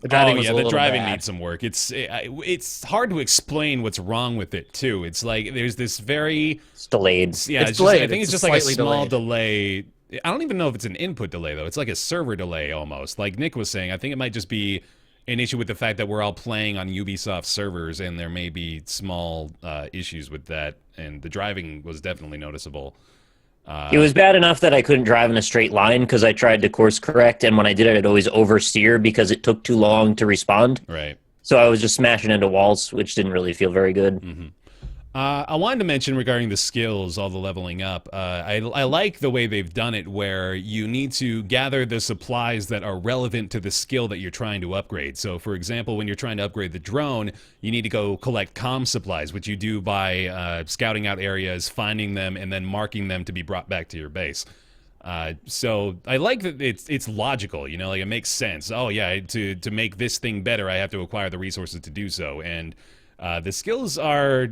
The driving was a the little driving bad. needs some work. It's hard to explain what's wrong with it too. It's like there's this very It's delayed. yeah. It's I delayed. think it's It's just like a slightly small delayed. delay. I don't even know if it's an input delay though. It's like a server delay almost. Like Nick was saying, I think it might just be an issue with the fact that we're all playing on Ubisoft servers, and there may be small issues with that. And the driving was definitely noticeable. It was bad enough that I couldn't drive in a straight line because I tried to course correct, and when I did it, I'd always oversteer because it took too long to respond. Right. So I was just smashing into walls, which didn't really feel very good. I wanted to mention regarding the skills, all the leveling up. I like the way they've done it where you need to gather the supplies that are relevant to the skill that you're trying to upgrade. So, for example, when you're trying to upgrade the drone, you need to go collect comm supplies, which you do by scouting out areas, finding them, and then marking them to be brought back to your base. So I like that it's logical, you know, like it makes sense. Oh, yeah, to make this thing better, I have to acquire the resources to do so. And the skills are...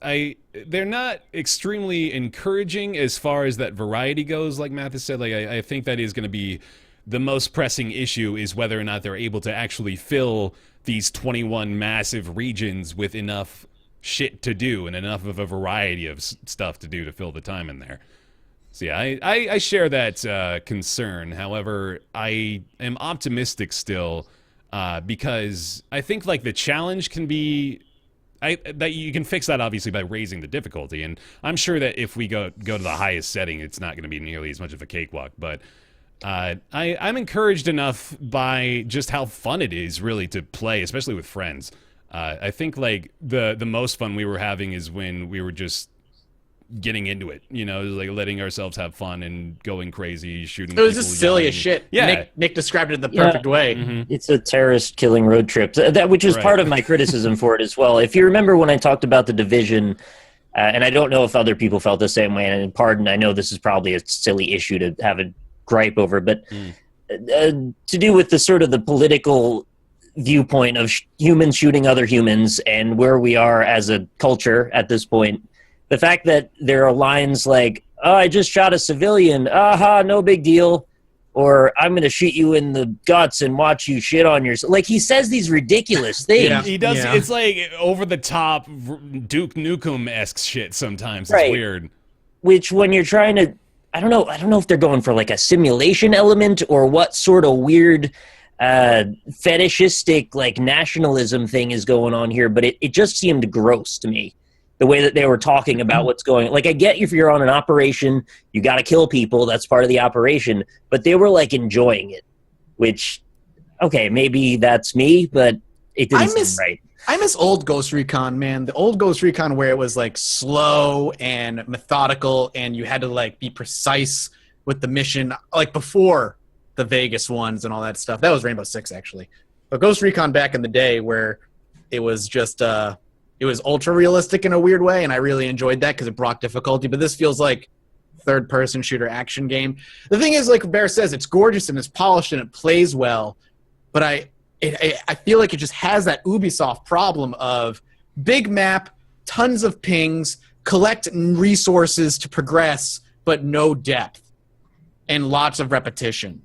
they're not extremely encouraging as far as that variety goes, like Mathas said. Like I think that is going to be the most pressing issue, is whether or not they're able to actually fill these 21 massive regions with enough shit to do and enough of a variety of stuff to do to fill the time in there. So yeah, I share that concern. However, I am optimistic still because I think like the challenge can be that you can fix that obviously by raising the difficulty, and I'm sure that if we go to the highest setting, it's not going to be nearly as much of a cakewalk. But I'm encouraged enough by just how fun it is really to play, especially with friends. I think like the most fun we were having is when we were just getting into it, like letting ourselves have fun and going crazy, shooting. It was people, just silly yelling. as shit. Yeah. Nick described it in the perfect way. Mm-hmm. It's a terrorist killing road trip, which is part of my criticism for it as well. If you remember when I talked about The Division, and I don't know if other people felt the same way, and pardon, I know this is probably a silly issue to have a gripe over, but to do with the sort of the political viewpoint of humans shooting other humans and where we are as a culture at this point, the fact that there are lines like, oh, I just shot a civilian, aha, no big deal, or I'm going to shoot you in the guts and watch you shit on yourself. Like, he says these ridiculous things. Yeah. He does. Yeah. It's like over the top Duke Nukem-esque shit sometimes. It's Right. weird. Which when you're trying to, I don't know if they're going for like a simulation element or what sort of weird fetishistic like nationalism thing is going on here, but it just seemed gross to me. The way that they were talking about what's going on. Like, I get if you're on an operation, you got to kill people. That's part of the operation. But they were, like, enjoying it, which, okay, maybe that's me, but it didn't seem right. I miss old Ghost Recon, man. The old Ghost Recon where it was, like, slow and methodical and you had to, like, be precise with the mission, like, before the Vegas ones and all that stuff. That was Rainbow Six, actually. But Ghost Recon back in the day where it was just it was ultra realistic in a weird way, and I really enjoyed that because it brought difficulty. But this feels like third-person shooter action game. The thing is, like Bear says, it's gorgeous and it's polished and it plays well. But I feel like it just has that Ubisoft problem of big map, tons of pings, collect resources to progress, but no depth and lots of repetition.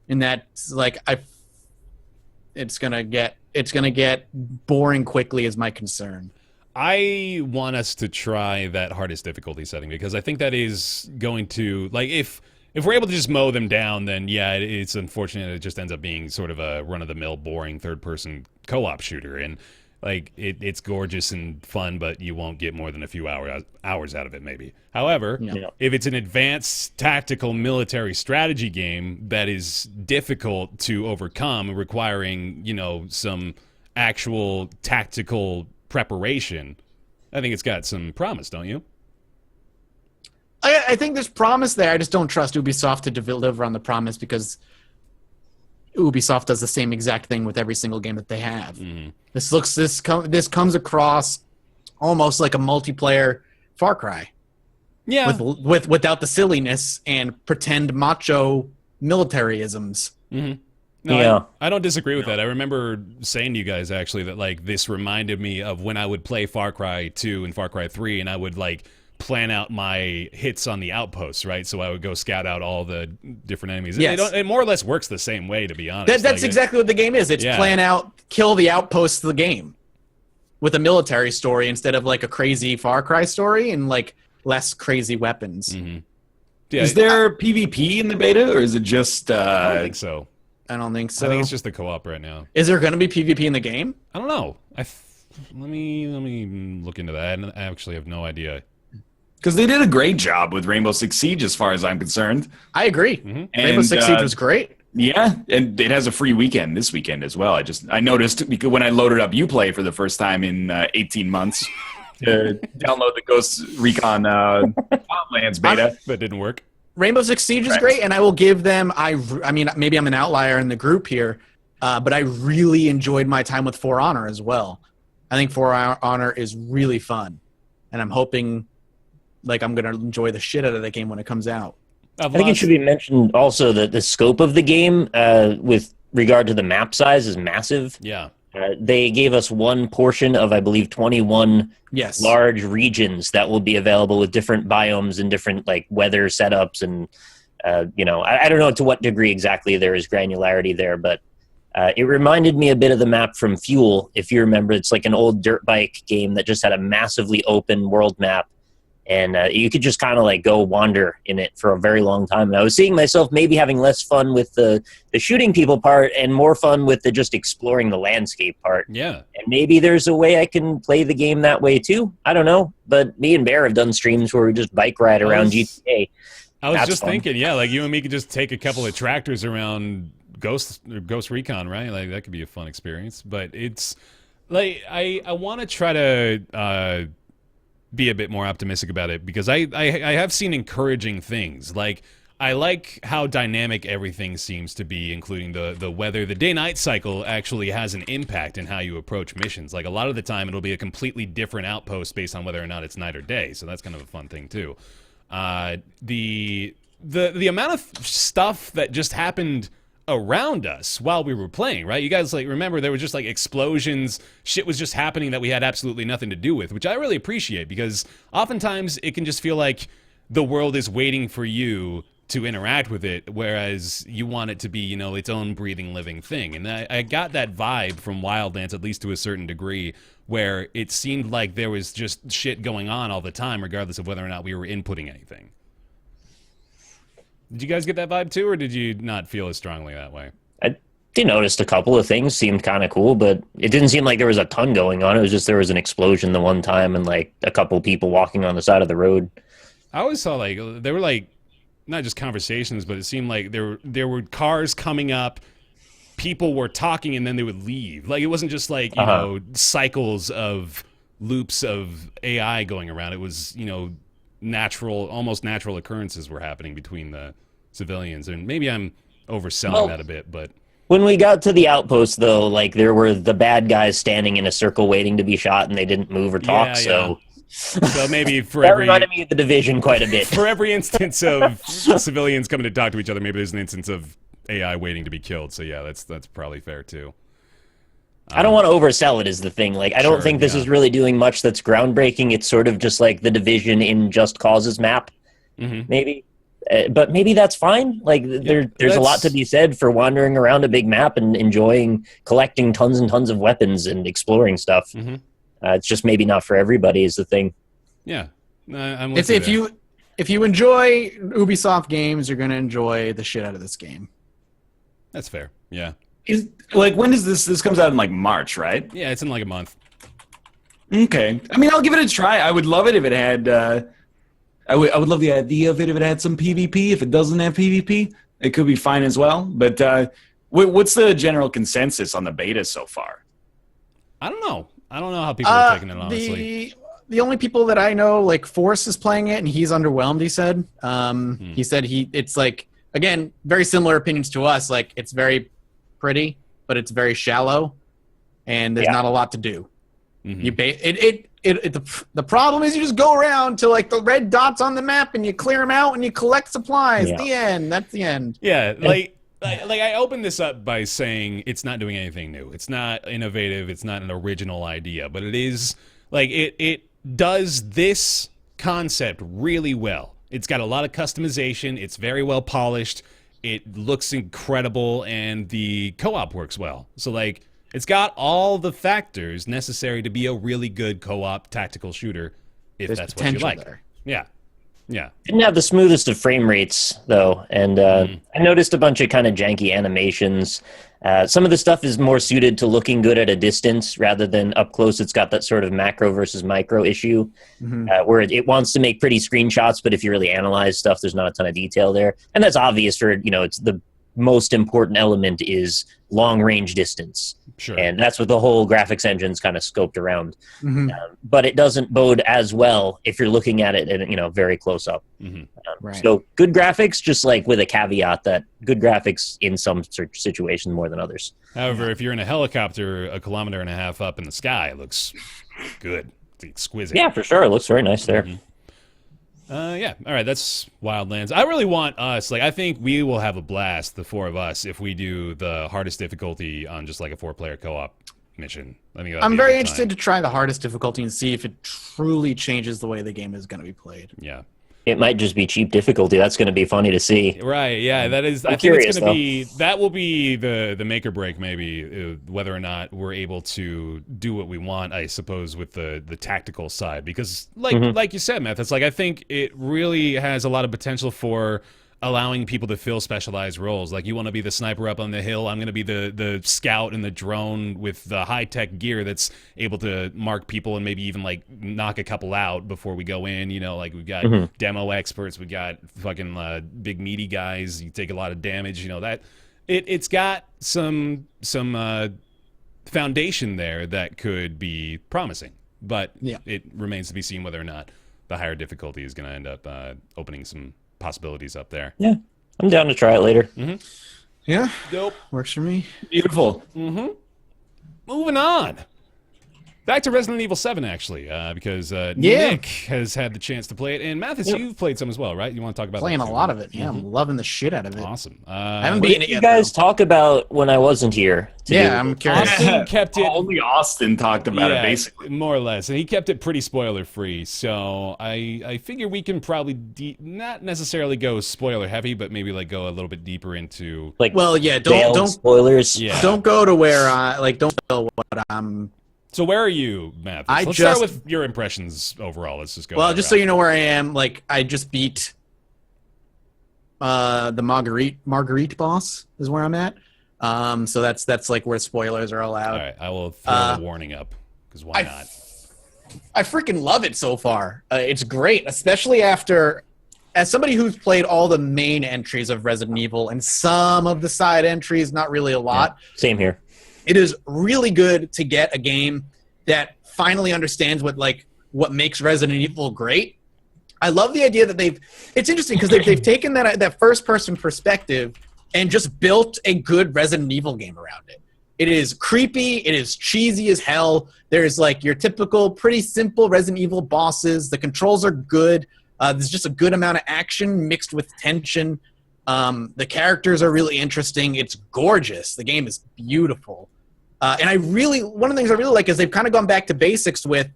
And that's like it's gonna get boring quickly is my concern. I want us to try that hardest difficulty setting because I think that is going to, like, if we're able to just mow them down, then yeah, it's unfortunate it just ends up being sort of a run-of-the-mill boring third-person co-op shooter, and like it's gorgeous and fun, but you won't get more than a few hours out of it maybe. However, if it's an advanced tactical military strategy game that is difficult to overcome, requiring, some actual tactical preparation, I think it's got some promise, don't you? I think there's promise there. I just don't trust Ubisoft to deliver on the promise because Ubisoft does the same exact thing with every single game that they have. This comes across almost like a multiplayer Far Cry. Yeah. With without the silliness and pretend macho militarisms. Mm-hmm. No, I don't disagree with that. I remember saying to you guys actually that like this reminded me of when I would play Far Cry 2 and Far Cry 3 and I would like plan out my hits on the outposts, right? So I would go scout out all the different enemies. Yes. It more or less works the same way, to be honest. That's exactly what the game is. It's plan out, kill the outposts of the game with a military story instead of like a crazy Far Cry story and like less crazy weapons. Mm-hmm. Yeah, is there PvP in the beta, or is it just... I don't think so. I don't think so. I think it's just the co-op right now. Is there going to be PvP in the game? I don't know. Let me look into that. I actually have no idea. Because they did a great job with Rainbow Six Siege, as far as I'm concerned. I agree. Mm-hmm. Rainbow Six Siege was great. Yeah, and it has a free weekend this weekend as well. I noticed because when I loaded up Uplay for the first time in 18 months to download the Ghost Recon Wildlands beta. That didn't work. Rainbow Six Siege is great, and I will give them. I mean, maybe I'm an outlier in the group here, but I really enjoyed my time with For Honor as well. I think For Honor is really fun, and I'm hoping, like, I'm gonna enjoy the shit out of that game when it comes out. I think it should be mentioned also that the scope of the game, with regard to the map size, is massive. Yeah. They gave us one portion of, I believe, 21 large regions that will be available with different biomes and different like weather setups. And, I don't know to what degree exactly there is granularity there, but it reminded me a bit of the map from Fuel. If you remember, it's like an old dirt bike game that just had a massively open world map. And you could just kind of like go wander in it for a very long time. And I was seeing myself maybe having less fun with the shooting people part and more fun with the just exploring the landscape part. Yeah. And maybe there's a way I can play the game that way too. I don't know. But me and Bear have done streams where we just bike ride around GTA. I was That's just fun. thinking, yeah, like you and me could just take a couple of tractors around Ghost Recon, right? Like that could be a fun experience. But it's like I want to try to be a bit more optimistic about it because I have seen encouraging things. Like I like how dynamic everything seems to be, including the weather. The day-night cycle actually has an impact in how you approach missions. Like a lot of the time, it'll be a completely different outpost based on whether or not it's night or day. So that's kind of a fun thing too. The amount of stuff that just happened around us while we were playing, right? You guys like remember there was just like explosions, shit was just happening that we had absolutely nothing to do with, which I really appreciate because oftentimes it can just feel like the world is waiting for you to interact with it, whereas you want it to be, you know, its own breathing, living thing. And I got that vibe from Wildlands, at least to a certain degree, where it seemed like there was just shit going on all the time, regardless of whether or not we were inputting anything. Did you guys get that vibe too, or did you not feel as strongly that way? I did notice a couple of things seemed kind of cool, but it didn't seem like there was a ton going on. It was just there was an explosion the one time and like a couple people walking on the side of the road. I always saw like there were like not just conversations, but it seemed like there were cars coming up, people were talking, and then they would leave. Like it wasn't just like you know cycles of loops of AI going around. It was almost natural occurrences were happening between the civilians, and maybe I'm overselling that a bit, but when we got to the outpost, though, like there were the bad guys standing in a circle waiting to be shot, and they didn't move or talk. So maybe for that reminded me of the Division quite a bit. For every instance of civilians coming to talk to each other, maybe there's an instance of AI waiting to be killed. So yeah, that's probably fair too. I don't want to oversell it is the thing. Like, I don't think this is really doing much that's groundbreaking. It's sort of just like the Division in Just Cause's map, maybe. But maybe that's fine. Like, there's a lot to be said for wandering around a big map and enjoying collecting tons and tons of weapons and exploring stuff. It's just maybe not for everybody is the thing. Yeah. I'm It's if you enjoy Ubisoft games, you're going to enjoy the shit out of this game. That's fair. Yeah. When does this comes out in like March, right? Yeah, it's in like a month. Okay. I mean, I'll give it a try. I would love it if it had I would love the idea of it if it had some PvP. If it doesn't have PvP, it could be fine as well. But what's the general consensus on the beta so far? I don't know how people are taking it, honestly. The only people that I know, like Force is playing it, and he's underwhelmed, he said. He said it's like, again, very similar opinions to us. Like, it's very pretty, but it's very shallow, and there's not a lot to do. The problem is you just go around to like the red dots on the map, and you clear them out, and you collect supplies. The end. That's the end. Yeah, like I opened this up by saying it's not doing anything new. It's not innovative. It's not an original idea, but it is like it does this concept really well. It's got a lot of customization. It's very well polished. It looks incredible, and the co-op works well. So like it's got all the factors necessary to be a really good co-op tactical shooter if There's that's what you like. there. Yeah. Yeah. Didn't have the smoothest of frame rates, though, and I noticed a bunch of kind of janky animations. Some of the stuff is more suited to looking good at a distance rather than up close. It's got that sort of macro versus micro issue where it wants to make pretty screenshots, but if you really analyze stuff, there's not a ton of detail there. And that's obvious for, it's the most important element is long-range distance. Sure. And that's what the whole graphics engine's kind of scoped around. But it doesn't bode as well if you're looking at it at, very close up. Right. So good graphics, just like with a caveat that good graphics in some situations more than others. However, if you're in a helicopter 1.5 kilometers up in the sky, it looks good. It's exquisite. Yeah, for sure. It looks very nice there. Yeah. All right. That's Wildlands. I really want us. I think we will have a blast, the four of us, if we do the hardest difficulty on just like a 4-player co-op mission. I think I'm very interested to try the hardest difficulty and see if it truly changes the way the game is going to be played. Yeah. It might just be cheap difficulty. That's going to be funny to see. Right. Yeah. That is. I'm I think curious, it's going to be. That will be the make or break. Maybe whether or not we're able to do what we want. I suppose with the tactical side, because like you said, Mathas, I think it really has a lot of potential for allowing people to fill specialized roles. Like, you want to be the sniper up on the hill, I'm going to be the scout and the drone with the high-tech gear that's able to mark people and maybe even, like, knock a couple out before we go in. You know, like, we've got demo experts, we got fucking big meaty guys, you take a lot of damage, you know, that it's got some foundation there that could be promising, but it remains to be seen whether or not the higher difficulty is going to end up opening some possibilities up there. Yeah, I'm down to try it later. Yeah, Dope. works for me. Beautiful. Moving on. Back to Resident Evil 7, actually, because Nick has had the chance to play it. And Mathas, you've played some as well, right? You want to talk about Playing that a too? lot of it. Yeah, I'm loving the shit out of it. Awesome. I haven't What beaten did it you yet. guys though. talk about when I wasn't here? Yeah, I'm curious. Austin kept it Only Austin talked about it, basically. more or less, and he kept it pretty spoiler free. So I figure we can probably not necessarily go spoiler heavy, but maybe like go a little bit deeper into Like, Well, yeah, veiled don't spoilers. don't go to where don't know what I'm. So where are you, Matt? Let's start with your impressions overall. Let's just go. Well, just so you know where I am, like I just beat the Marguerite boss is where I'm at. So that's like where spoilers are allowed. All right, I will throw a warning up because why not? I freaking love it so far. It's great, especially after, as somebody who's played all the main entries of Resident Evil and some of the side entries, not really a lot. Yeah, same here. It is really good to get a game that finally understands what makes Resident Evil great. I love the idea that it's interesting because they've taken that first person perspective and just built a good Resident Evil game around it. It is creepy, it is cheesy as hell. There's like your typical pretty simple Resident Evil bosses. The controls are good. There's just a good amount of action mixed with tension. The characters are really interesting. It's gorgeous. The game is beautiful. And one of the things I really like is they've kind of gone back to basics with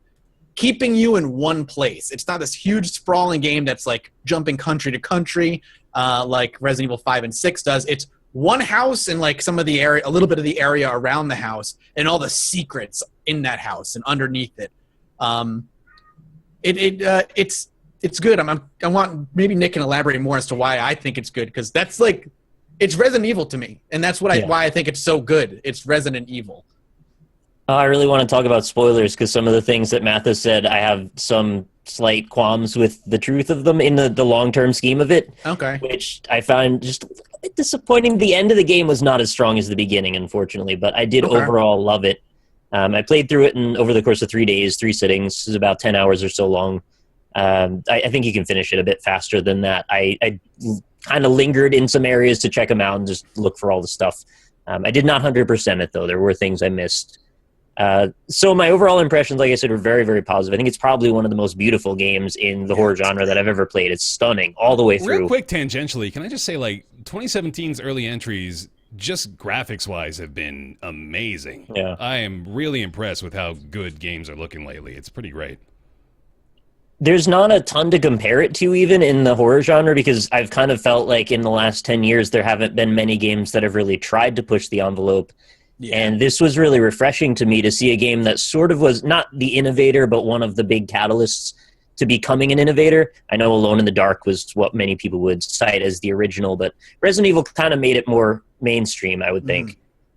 keeping you in one place. It's not this huge sprawling game that's like jumping country to country like Resident Evil 5 and 6 does. It's one house and like some of the area, a little bit of the area around the house and all the secrets in that house and underneath it. It's good. I want maybe Nick can elaborate more as to why I think it's good, because that's like, it's Resident Evil to me, and that's why I think it's so good. It's Resident Evil. I really want to talk about spoilers because some of the things that Mathas said, I have some slight qualms with the truth of them in the long-term scheme of it. Okay. Which I find just a bit disappointing. The end of the game was not as strong as the beginning, unfortunately, but I did overall love it. I played through it over the course of 3 days, 3 sittings. It was about 10 hours or so long. I think you can finish it a bit faster than that. I kind of lingered in some areas to check them out and just look for all the stuff. I did not 100% it, though. There were things I missed. So my overall impressions, like I said, were very, very positive. I think it's probably one of the most beautiful games in the horror genre that I've ever played. It's stunning all the way through. Real quick, tangentially, can I just say, like, 2017's early entries, just graphics-wise, have been amazing. Yeah. I am really impressed with how good games are looking lately. It's pretty great. There's not a ton to compare it to even in the horror genre, because I've kind of felt like in the last 10 years there haven't been many games that have really tried to push the envelope. Yeah. And this was really refreshing to me to see a game that sort of was not the innovator, but one of the big catalysts to becoming an innovator. I know Alone in the Dark was what many people would cite as the original, but Resident Evil kind of made it more mainstream, I would think.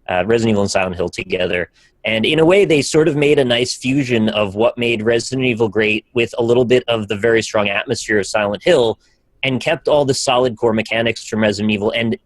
Resident Evil and Silent Hill together. And in a way, they sort of made a nice fusion of what made Resident Evil great with a little bit of the very strong atmosphere of Silent Hill, and kept all the solid core mechanics from Resident Evil and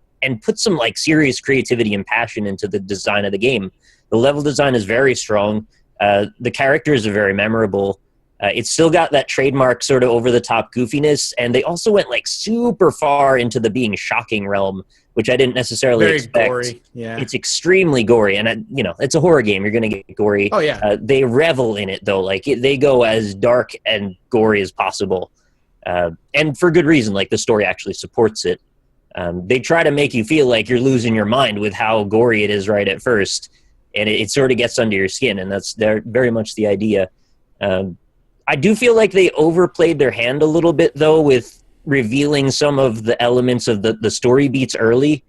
put some like serious creativity and passion into the design of the game. The level design is very strong. The characters are very memorable. It's still got that trademark sort of over-the-top goofiness, and they also went like super far into the being shocking realm, which I didn't necessarily expect. Very gory, yeah. It's extremely gory, and it's a horror game. You're going to get gory. Oh, yeah. They revel in it, though. Like they go as dark and gory as possible, and for good reason. Like the story actually supports it. They try to make you feel like you're losing your mind with how gory it is right at first, and it sort of gets under your skin, and that's very much the idea. I do feel like they overplayed their hand a little bit, though, with revealing some of the elements of the story beats early.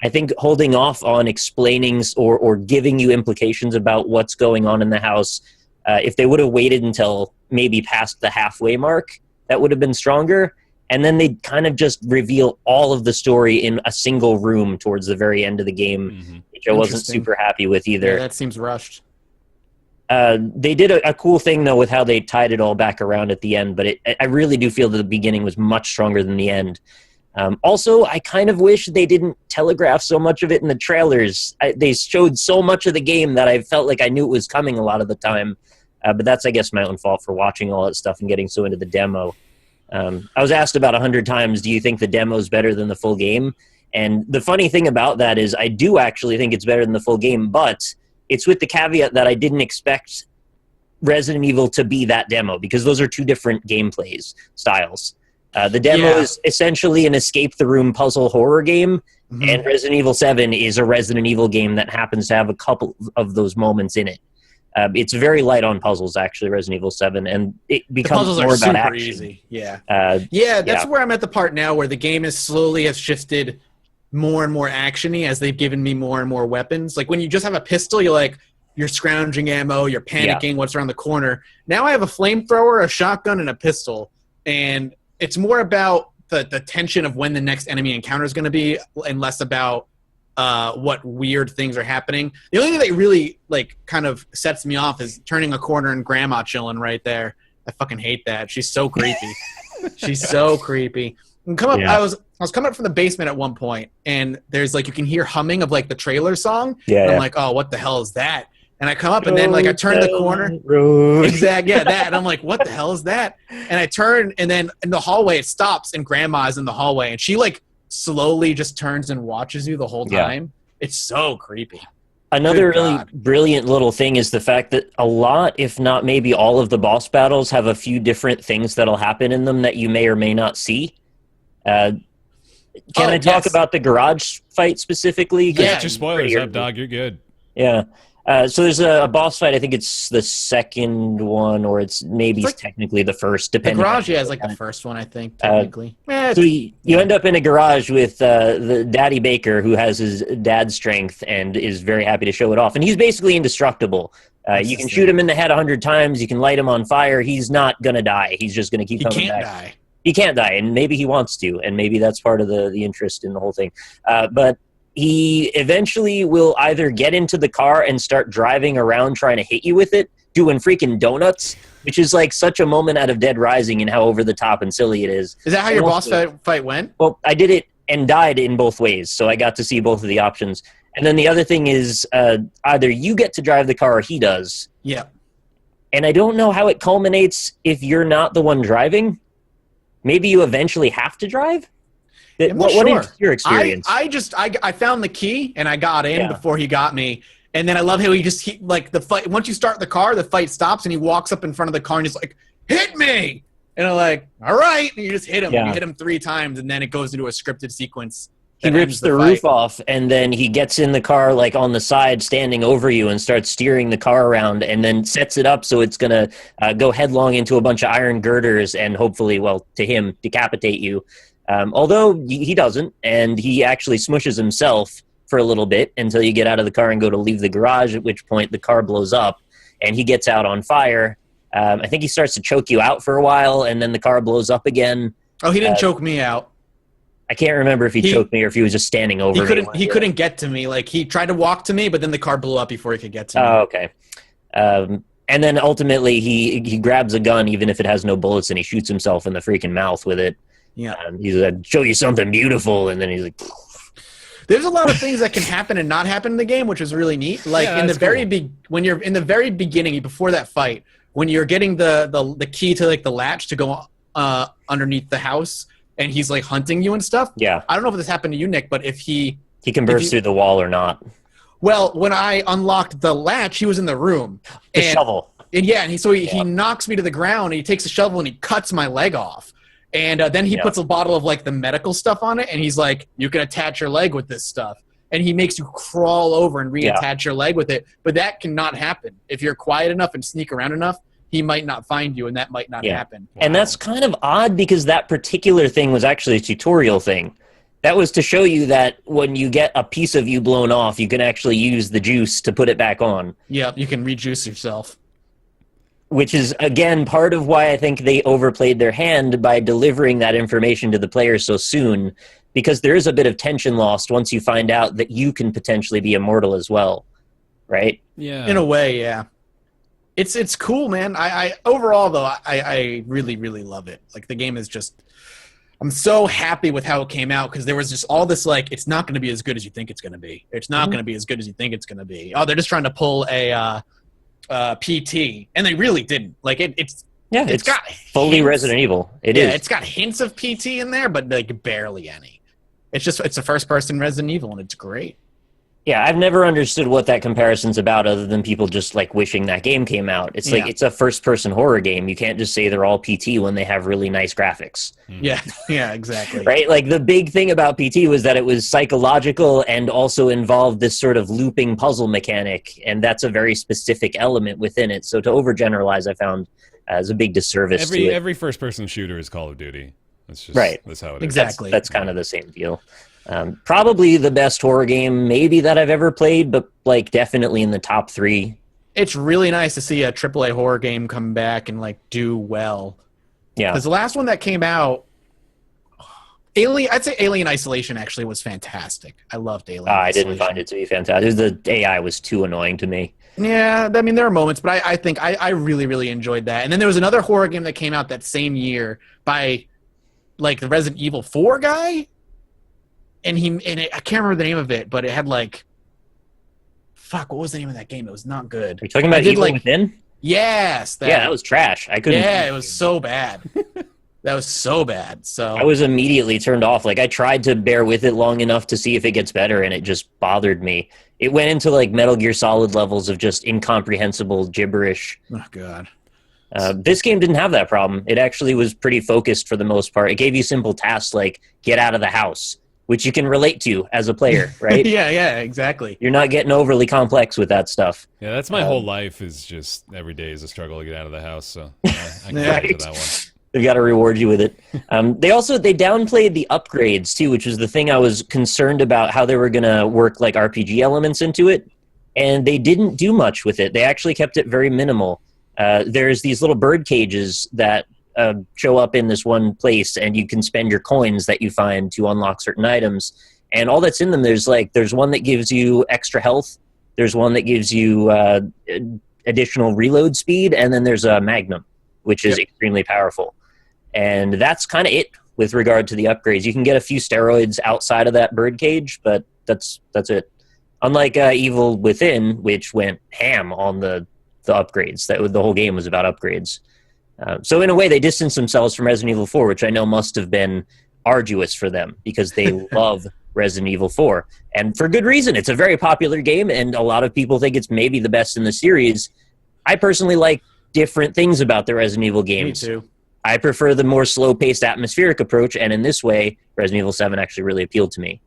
I think holding off on explaining or giving you implications about what's going on in the house, if they would have waited until maybe past the halfway mark, that would have been stronger. and then they kind of just reveal all of the story in a single room towards the very end of the game, which I wasn't super happy with either. Yeah, that seems rushed. They did a cool thing, though, with how they tied it all back around at the end, but I really do feel that the beginning was much stronger than the end. Also, I kind of wish they didn't telegraph so much of it in the trailers. They showed so much of the game that I felt like I knew it was coming a lot of the time. But that's, I guess, my own fault for watching all that stuff and getting so into the demo. I was asked about 100 times, do you think the demo is better than the full game? And the funny thing about that is I do actually think it's better than the full game, but it's with the caveat that I didn't expect Resident Evil to be that demo, because those are two different gameplays styles. The demo is essentially an escape the room puzzle horror game, and Resident Evil 7 is a Resident Evil game that happens to have a couple of those moments in it. It's very light on puzzles, actually, Resident Evil 7, and it becomes more about action. Easy. That's where I'm at the part now where the game is slowly has shifted more and more actiony as they've given me more and more weapons. Like when you just have a pistol, you're scrounging ammo, you're panicking what's around the corner. Now I have a flamethrower, a shotgun, and a pistol, and it's more about the tension of when the next enemy encounter is going to be, and less about what weird things are happening. The only thing that really kind of sets me off is turning a corner and grandma chilling right there. I fucking hate that. She's so creepy. She's so creepy. And I was coming up from the basement at one point, and there's you can hear humming of the trailer song. And I'm like, oh, what the hell is that? And I come up, and then I turn the corner. Exactly, that. And I'm like, what the hell is that? And I turn, and then in the hallway it stops, and grandma's in the hallway, and she slowly just turns and watches you the whole time. It's so creepy. Another really brilliant little thing is the fact that a lot, if not maybe all of the boss battles have a few different things that'll happen in them that you may or may not see. Can I talk about the garage fight specifically? Yeah, get your spoilers up, dog. You're good. Yeah. So there's a boss fight. I think it's the second one, or it's technically the first. Depending. The garage, is the first one, I think, technically. So you end up in a garage with the Daddy Baker, who has his dad's strength and is very happy to show it off. And he's basically indestructible. You can shoot him in the head 100 times. You can light him on fire. He's not going to die. He's just going to keep coming back. He can't die, and maybe he wants to, and maybe that's part of the interest in the whole thing. But he eventually will either get into the car and start driving around trying to hit you with it, doing freaking donuts, which is such a moment out of Dead Rising and how over the top and silly it is. Is that how your boss fight went? Well, I did it and died in both ways, so I got to see both of the options. And then the other thing is either you get to drive the car or he does. Yeah. And I don't know how it culminates if you're not the one driving. Maybe you eventually have to drive? What is your experience? I found the key and I got in before he got me. And then I love how the fight, once you start the car, the fight stops and he walks up in front of the car and he's like, hit me! And I'm like, all right. And you just hit him. Yeah. You hit him 3 times and then it goes into a scripted sequence. He rips the roof off, and then he gets in the car on the side, standing over you, and starts steering the car around, and then sets it up so it's going to go headlong into a bunch of iron girders and hopefully, to him, decapitate you. Although he doesn't, and he actually smushes himself for a little bit until you get out of the car and go to leave the garage, at which point the car blows up, and he gets out on fire. I think he starts to choke you out for a while, and then the car blows up again. Oh, he didn't choke me out. I can't remember if he choked me or if he was just standing over me. He couldn't get to me. He tried to walk to me, but then the car blew up before he could get to me. Oh, okay. And then ultimately he grabs a gun, even if it has no bullets, and he shoots himself in the freaking mouth with it. Yeah. He's like, show you something beautiful, and then he's like... There's a lot of things that can happen and not happen in the game, which is really neat. When you're in the very beginning, before that fight, when you're getting the key to the latch to go underneath the house, and he's hunting you and stuff. Yeah. I don't know if this happened to you, Nick, but if he can burst through the wall or not. Well, when I unlocked the latch, he was in the room. The shovel. And he knocks me to the ground, and he takes a shovel and he cuts my leg off. And then he puts a bottle of the medical stuff on it, and he's like, you can attach your leg with this stuff. And he makes you crawl over and reattach your leg with it. But that cannot happen. If you're quiet enough and sneak around enough, he might not find you, and that might not happen. Wow. And that's kind of odd because that particular thing was actually a tutorial thing. That was to show you that when you get a piece of you blown off, you can actually use the juice to put it back on. Yeah, you can rejuice yourself. Which is, again, part of why I think they overplayed their hand by delivering that information to the players so soon, because there is a bit of tension lost once you find out that you can potentially be immortal as well, right? Yeah. In a way, yeah. It's cool, man. I overall, though, I really, really love it. Like, the game is just... I'm so happy with how it came out, because there was just all this, like, it's not going to be as good as you think it's going to be. It's not going to be as good as you think it's going to be. Oh, they're just trying to pull a PT, and they really didn't. Like, it's got fully hints. Resident Evil. It is. It's got hints of PT in there, but, like, barely any. It's a first-person Resident Evil, and it's great. Yeah, I've never understood what that comparison's about other than people just, like, wishing that game came out. It's like, it's a first-person horror game. You can't just say they're all PT when they have really nice graphics. Yeah, exactly. Right? Like, the big thing about PT was that it was psychological and also involved this sort of looping puzzle mechanic, and that's a very specific element within it. So to overgeneralize, I found is a big disservice to it. Every first-person shooter is Call of Duty. That's just that's how it is. Exactly. That's kind of the same deal. Probably the best horror game maybe that I've ever played, but like definitely in the top 3. It's really nice to see a AAA horror game come back and like do well. Yeah. Because the last one that came out, I'd say Alien Isolation actually was fantastic. I loved Alien Isolation. I didn't find it to be fantastic. The AI was too annoying to me. Yeah, I mean, there are moments, but I think I really, really enjoyed that. And then there was another horror game that came out that same year by like the Resident Evil 4 guy. And I can't remember the name of it, but it had like, fuck, what was the name of that game? It was not good. Are you talking about Evil Within? Yes. That was trash. I couldn't. Yeah, it was so bad. That was so bad. So I was immediately turned off. Like I tried to bear with it long enough to see if it gets better, and it just bothered me. It went into like Metal Gear Solid levels of just incomprehensible gibberish. Oh God. This game didn't have that problem. It actually was pretty focused for the most part. It gave you simple tasks like get out of the house, which you can relate to as a player, right? Yeah, exactly. You're not getting overly complex with that stuff. Yeah, that's my whole life is just every day is a struggle to get out of the house, so I can relate to that one. They've got to reward you with it. They downplayed the upgrades, too, which was the thing I was concerned about, how they were going to work like RPG elements into it, and they didn't do much with it. They actually kept it very minimal. There's these little bird cages that show up in this one place, and you can spend your coins that you find to unlock certain items. And all that's in them, there's one that gives you extra health, there's one that gives you additional reload speed, and then there's a magnum, which is extremely powerful. And that's kind of it with regard to the upgrades. You can get a few steroids outside of that bird cage, but that's it. Unlike Evil Within, which went ham on the upgrades. The whole game was about upgrades. So in a way, they distanced themselves from Resident Evil 4, which I know must have been arduous for them because they love Resident Evil 4. And for good reason. It's a very popular game, and a lot of people think it's maybe the best in the series. I personally like different things about the Resident Evil games. Me too. I prefer the more slow-paced atmospheric approach, and in this way, Resident Evil 7 actually really appealed to me.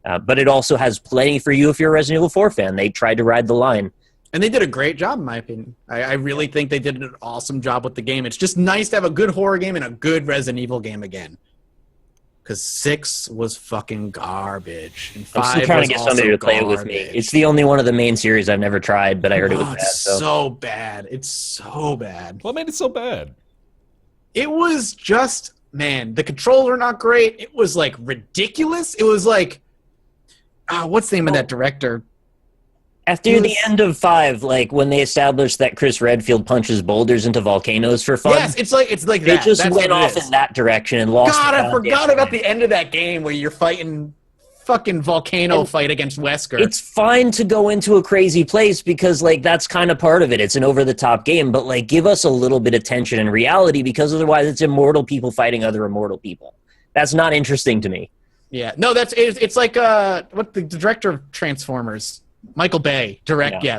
But it also has plenty for you if you're a Resident Evil 4 fan. They tried to ride the line. And they did a great job, in my opinion. I really think they did an awesome job with the game. It's just nice to have a good horror game and a good Resident Evil game again. Because 6 was fucking garbage. And 5 I'm still trying to get somebody to play it with garbage. me. It's the only one of the main series I've never tried, but I heard it was bad. It's so bad. It's so bad. What made it so bad? It was just, man, the controls are not great. It was, like, ridiculous. It was like, what's the name of that director? After the end of 5, like when they established that Chris Redfield punches boulders into volcanoes for fun. Yes, it's like that. They just That's went what it off is. in that direction and lost. God, I forgot about the end of that game where you're fighting fucking volcano fight against Wesker. It's fine to go into a crazy place because, like, that's kind of part of it. It's an over-the-top game, but, like, give us a little bit of tension and reality because otherwise it's immortal people fighting other immortal people. That's not interesting to me. Yeah, no, it's like what the director of Transformers, Michael Bay,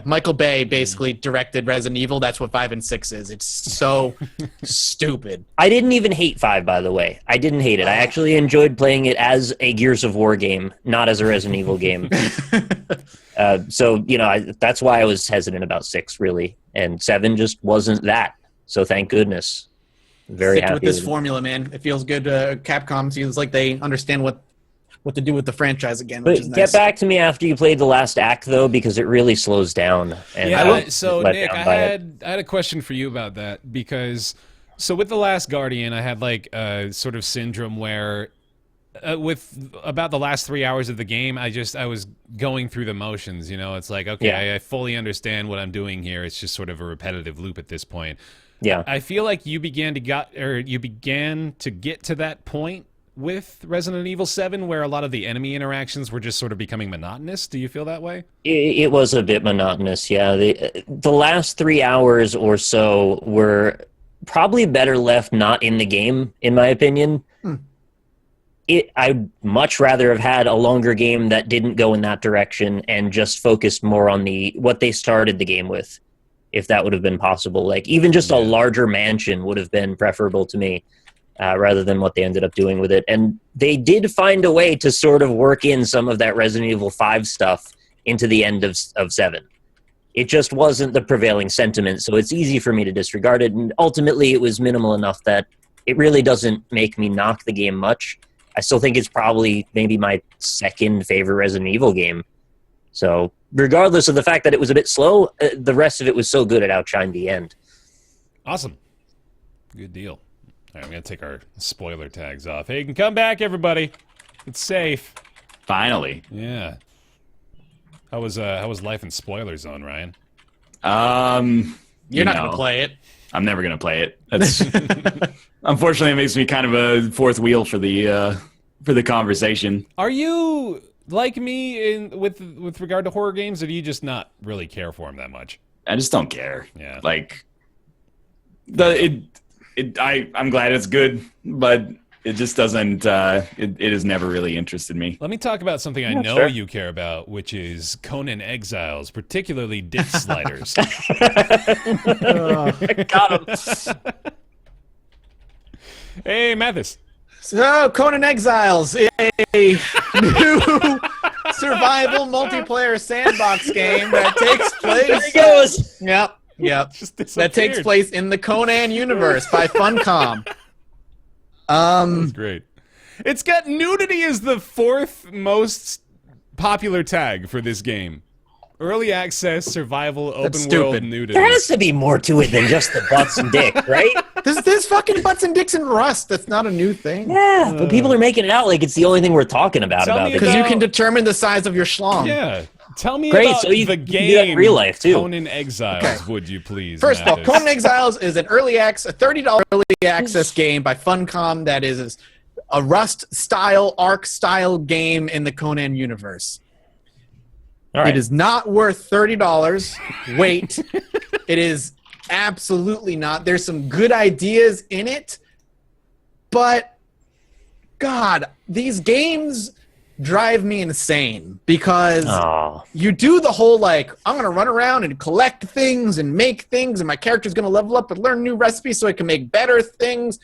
Michael Bay basically directed Resident Evil. That's what 5 and 6 is. It's so stupid. I didn't even hate 5, by the way. I didn't hate it. I actually enjoyed playing it as a Gears of War game, not as a Resident Evil game. So, that's why I was hesitant about 6, really. And 7 just wasn't that. So thank goodness. Very Stick happy with this formula, man. It feels good. Capcom feels like they understand what what to do with the franchise again, which is But nice. get back to me after you played the last act, though, because it really slows down. And Yeah, so let Nick, down I by it. had a question for you about that because so with The Last Guardian, I had like a sort of syndrome where with about the last 3 hours of the game, I was going through the motions. You know, it's like okay, Yeah. I fully understand what I'm doing here. It's just sort of a repetitive loop at this point. Yeah. I feel like you began to get to that point with Resident Evil 7 where a lot of the enemy interactions were just sort of becoming monotonous. Do you feel that way? It was a bit monotonous, yeah. The last 3 hours or so were probably better left not in the game, in my opinion. I'd much rather have had a longer game that didn't go in that direction and just focused more on what they started the game with, if that would have been possible. Like, even just a larger mansion would have been preferable to me. Rather than what they ended up doing with it. And they did find a way to sort of work in some of that Resident Evil 5 stuff into the end of 7. It just wasn't the prevailing sentiment, so it's easy for me to disregard it. And ultimately, it was minimal enough that it really doesn't make me knock the game much. I still think it's probably maybe my second favorite Resident Evil game. So regardless of the fact that it was a bit slow, the rest of it was so good it outshined the end. Awesome. Good deal. All right, I'm going to take our spoiler tags off. Hey, you can come back, everybody. It's safe. Finally. Yeah. How was life in Spoiler Zone, Ryan? You're not going to play it. I'm never going to play it. That's unfortunately, it makes me kind of a fourth wheel for the conversation. Are you like me with regard to horror games, or do you just not really care for them that much? I just don't care. Yeah. Like I'm glad it's good, but it just doesn't. It has never really interested me. Let me talk about something I know you care about, which is Conan Exiles, particularly dick sliders. Got him. Hey, Mathas. So, Conan Exiles, a new survival multiplayer sandbox game that takes place. There he goes. Yep. Just That takes disappeared. place in the Conan universe by Funcom. That's great. It's got nudity as the fourth most popular tag for this game. Early access, survival, open world stupid. nudity. There has to be more to it than just the butts and dick, right? There's fucking butts and dicks and rust. That's not a new thing. Yeah, but people are making it out like it's the only thing we're talking about. Tell me the Because game. you can determine the size of your schlong. Yeah. Tell me Great, about so you the can do that in game real life, too. Conan Exiles, Okay. would you please? First of all, Mathas? Conan Exiles is an a $30 early access game by Funcom that is a Rust-style, Ark-style game in the Conan universe. All right. It is not worth $30. Wait. It is absolutely not. There's some good ideas in it, but God, these games drive me insane because Aw. you do the whole like, I'm going to run around and collect things and make things, and my character's going to level up and learn new recipes so I can make better things.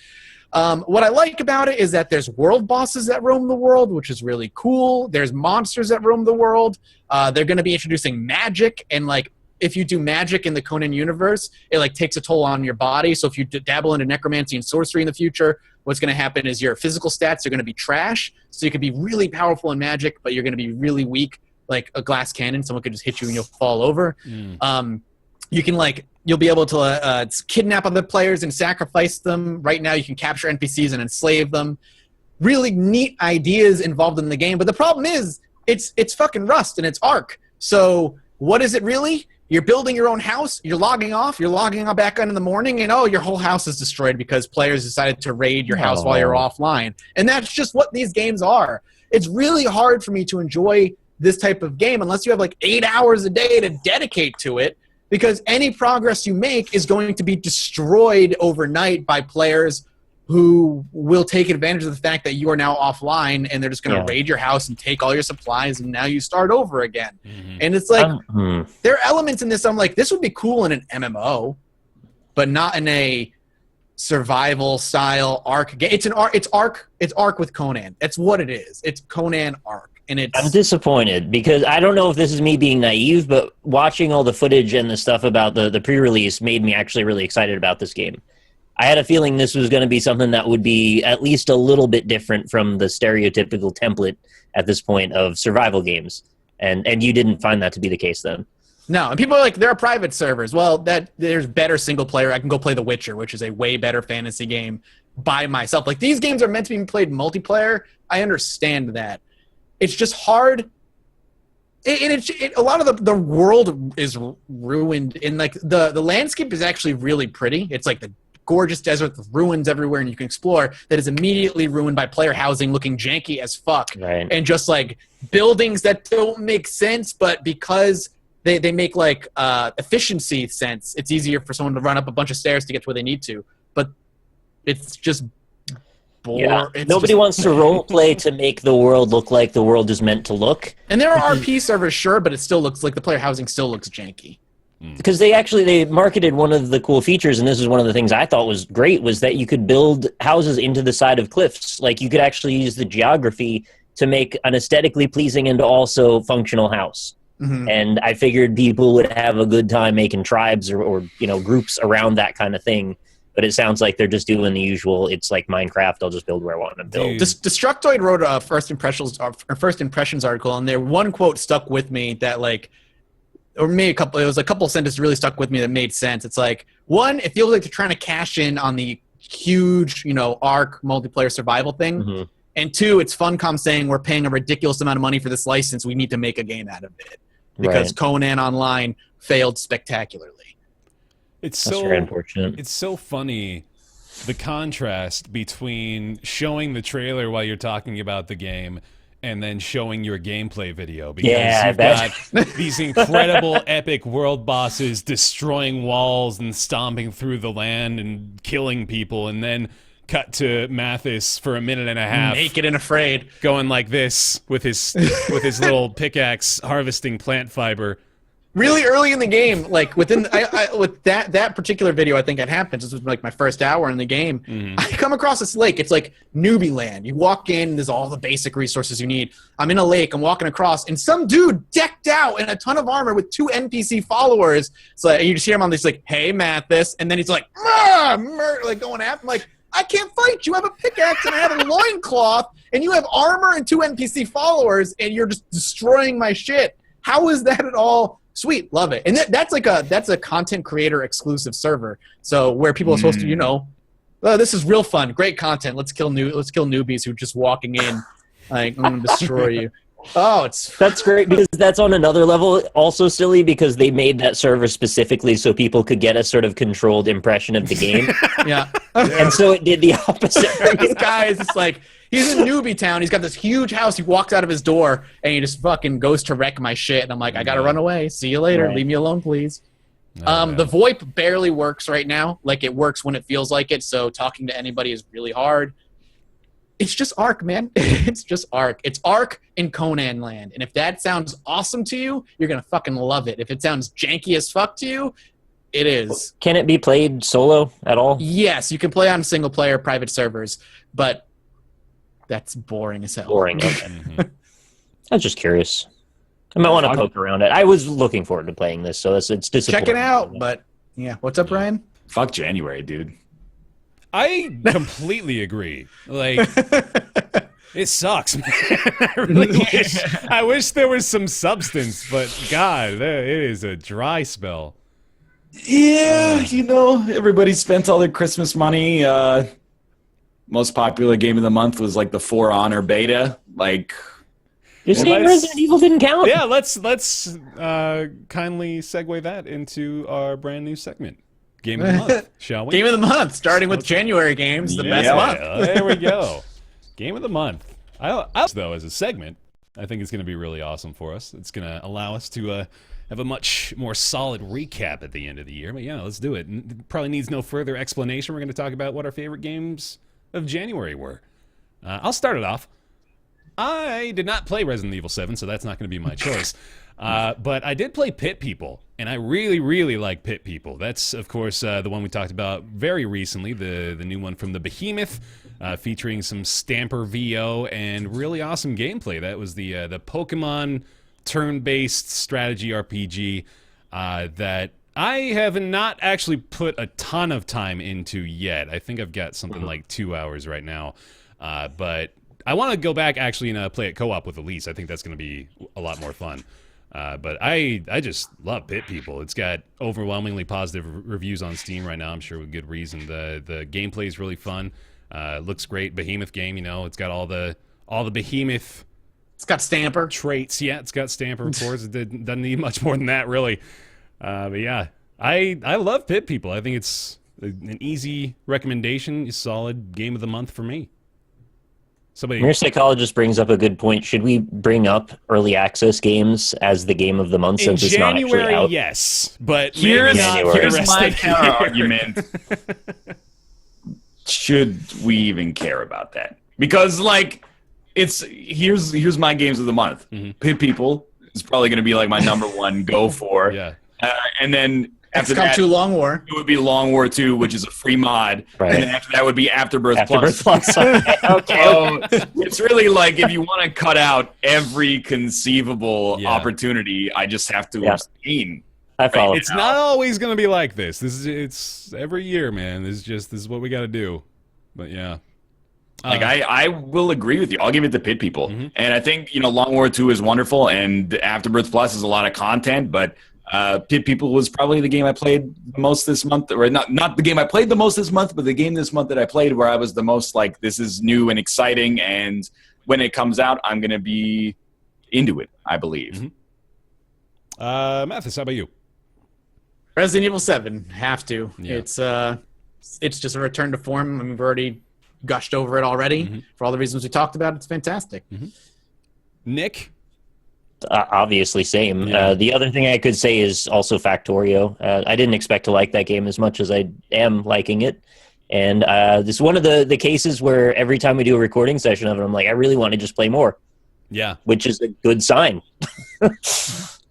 What I like about it is that there's world bosses that roam the world, which is really cool. There's monsters that roam the world. They're going to be introducing magic, and like if you do magic in the Conan universe, it like takes a toll on your body. So if you dabble into necromancy and sorcery in the future, what's going to happen is your physical stats are going to be trash. So you could be really powerful in magic, but you're going to be really weak, like a glass cannon. Someone could just hit you and you'll fall over. You can you'll be able to kidnap other players and sacrifice them. Right now you can capture NPCs and enslave them. Really neat ideas involved in the game. But the problem is it's fucking Rust and it's Ark. So what is it really? You're building your own house, you're logging off, you're logging on back on in the morning, and your whole house is destroyed because players decided to raid your house while you're offline. And that's just what these games are. It's really hard for me to enjoy this type of game unless you have like 8 hours a day to dedicate to it, because any progress you make is going to be destroyed overnight by players who will take advantage of the fact that you are now offline, and they're just going to raid your house and take all your supplies, and now you start over again. And it's like, there are elements in this I'm like, this would be cool in an MMO, but not in a survival style Ark game. It's Ark with Conan. That's what it is. It's Conan Ark. And I'm disappointed because I don't know if this is me being naive, but watching all the footage and the stuff about the pre-release made me actually really excited about this game. I had a feeling this was going to be something that would be at least a little bit different from the stereotypical template at this point of survival games. And you didn't find that to be the case then. No, and people are like, there are private servers. Well, there's better single player. I can go play The Witcher, which is a way better fantasy game by myself. Like, these games are meant to be played multiplayer. I understand that. It's just hard. A lot of the world is ruined, and like the landscape is actually really pretty. It's like the gorgeous desert with ruins everywhere, and you can explore. That is immediately ruined by player housing looking janky as fuck, Right. and just like buildings that don't make sense, but because they make like efficiency sense, it's easier for someone to run up a bunch of stairs to get to where they need to. But it's just boring. Yeah. Nobody wants to role play to make the world look like the world is meant to look. And there are RP servers, sure, but it still looks like the player housing still looks janky. Because they marketed one of the cool features, and this is one of the things I thought was great, was that you could build houses into the side of cliffs. Like, you could actually use the geography to make an aesthetically pleasing and also functional house. Mm-hmm. And I figured people would have a good time making tribes or groups around that kind of thing. But it sounds like they're just doing the usual. It's like Minecraft. I'll just build where I want to build. Destructoid wrote a first impressions article, and there one quote stuck with me that like, or maybe it was a couple of sentences really stuck with me that made sense. It's like, one, it feels like they're trying to cash in on the huge, Ark multiplayer survival thing. Mm-hmm. And two, it's Funcom saying we're paying a ridiculous amount of money for this license. We need to make a game out of it because Right. Conan Online failed spectacularly. It's That's so very unfortunate. It's so funny, the contrast between showing the trailer while you're talking about the game and then showing your gameplay video, because Yeah, I you've bet. got these incredible epic world bosses destroying walls and stomping through the land and killing people, and then cut to Mathas for a minute and a half Naked and afraid. going like this with his little pickaxe harvesting plant fiber. Really early in the game, like within with that particular video, I think it happens. This was like my first hour in the game. Mm-hmm. I come across this lake. It's like newbie land. You walk in, there's all the basic resources you need. I'm in a lake. I'm walking across, and some dude decked out in a ton of armor with 2 NPC followers. So you just hear him on this like, "Hey, Mathas," and then he's like, like going after him. Like, I can't fight. You have a pickaxe and I have a loincloth, and you have armor and 2 NPC followers, and you're just destroying my shit. How is that at all? Sweet, love it. And that's a content creator exclusive server. So where people are supposed to, oh, this is real fun, great content. Let's kill newbies who are just walking in, like, I'm gonna destroy you. Oh, That's great, because that's on another level also silly, because they made that server specifically so people could get a sort of controlled impression of the game. yeah. And so it did the opposite. This guy is just like, he's in newbie town. He's got this huge house. He walks out of his door and he just fucking goes to wreck my shit. And I'm like, I gotta run away. See you later. Right. Leave me alone, please. Oh, The VoIP barely works right now. Like, it works when it feels like it. So talking to anybody is really hard. It's just Ark, man. It's just Ark. It's Ark in Conan land. And if that sounds awesome to you, you're gonna fucking love it. If it sounds janky as fuck to you, it is. Can it be played solo at all? Yes, you can play on single player private servers, but that's boring as hell. Boring. Okay. Mm-hmm. I was just curious. I might want to poke around it. I was looking forward to playing this, so it's disappointing. Check it out. But yeah, what's up, Ryan? Fuck January, dude. I completely agree. Like, it sucks, man. I wish there was some substance, but God, it is a dry spell. Yeah, everybody spent all their Christmas money. Most popular game of the month was like the For Honor beta. Like, You're saying Resident Evil didn't count? Yeah, let's kindly segue that into our brand new segment, Game of the Month, shall we? Game of the month, starting with January games, the best month. There we go. Game of the month. Though, as a segment, I think it's going to be really awesome for us. It's going to allow us to have a much more solid recap at the end of the year. But yeah, let's do it. It probably needs no further explanation. We're going to talk about what our favorite games of January were. I'll start it off. I did not play Resident Evil 7, so that's not going to be my choice. But I did play Pit People, and I really, really like Pit People. That's, of course, the one we talked about very recently, the new one from the Behemoth, featuring some Stamper VO and really awesome gameplay. That was the Pokemon turn-based strategy RPG that I have not actually put a ton of time into yet. I think I've got something like 2 hours right now. But I want to go back actually and play it co-op with Elise. I think that's going to be a lot more fun. But I just love Pit People. It's got overwhelmingly positive reviews on Steam right now. I'm sure with good reason. The gameplay is really fun. Looks great. Behemoth game. It's got all the Behemoth. It's got Stamper traits. Yeah, it's got Stamper. Of course, it doesn't need much more than that, really. But yeah, I love Pit People. I think it's an easy recommendation. A solid game of the month for me. Your psychologist brings up a good point. Should we bring up early access games as the game of the month since it's not actually out? Yes, but here's here's my counter argument. Should we even care about that? Because here's my games of the month. Pit People is probably going to be like my number one go for. Yeah, and then after that, Long War. It would be Long War 2, which is a free mod. Right. And then after that would be Afterbirth Afterbirth Plus. Okay. So it's really like if you want to cut out every conceivable opportunity, I just have to abstain. I follow. It's not always going to be like this. It's every year, man. This is what we got to do. But yeah. I will agree with you. I'll give it to Pit People. And I think, Long War 2 is wonderful and Afterbirth Plus is a lot of content, but Pit People was probably the game I played the most this month, or not the game I played the most this month, but the game this month that I played where I was the most like, this is new and exciting, and when it comes out, I'm going to be into it, I believe. Mathas, how about you? Resident Evil 7, have to. Yeah. It's just a return to form. I mean, we've already gushed over it already. For all the reasons we talked about, it's fantastic. Nick? Obviously, same. The other thing I could say is also Factorio. I didn't expect to like that game as much as I am liking it. And this is one of the cases where every time we do a recording session of it, I'm like, I really want to just play more. Yeah. Which is a good sign.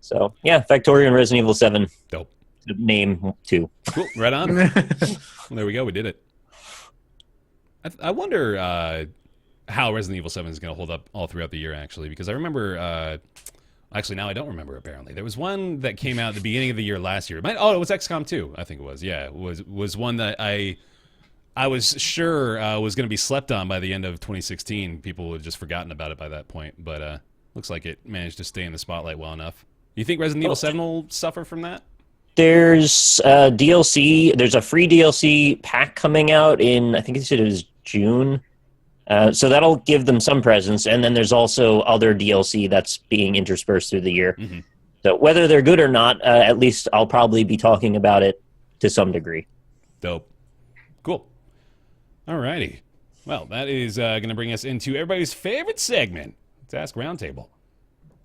So, yeah, Factorio and Resident Evil 7. Dope. Name 2. Cool. Right on. Well, there we go. We did it. I wonder how Resident Evil 7 is going to hold up all throughout the year, actually, because I remember... Actually, now I don't remember, apparently. There was one that came out at the beginning of the year last year. It was XCOM 2, I think it was. Yeah, it was one that I was sure was going to be slept on by the end of 2016. People had just forgotten about it by that point. But looks like it managed to stay in the spotlight well enough. You think Resident Evil 7 will suffer from that? There's DLC. There's a free DLC pack coming out in, I think they said it was June. So that'll give them some presence, and then there's also other DLC that's being interspersed through the year. So whether they're good or not, at least I'll probably be talking about it to some degree. Dope. Cool. Alrighty. Well, that is going to bring us into everybody's favorite segment. It's Ask Roundtable.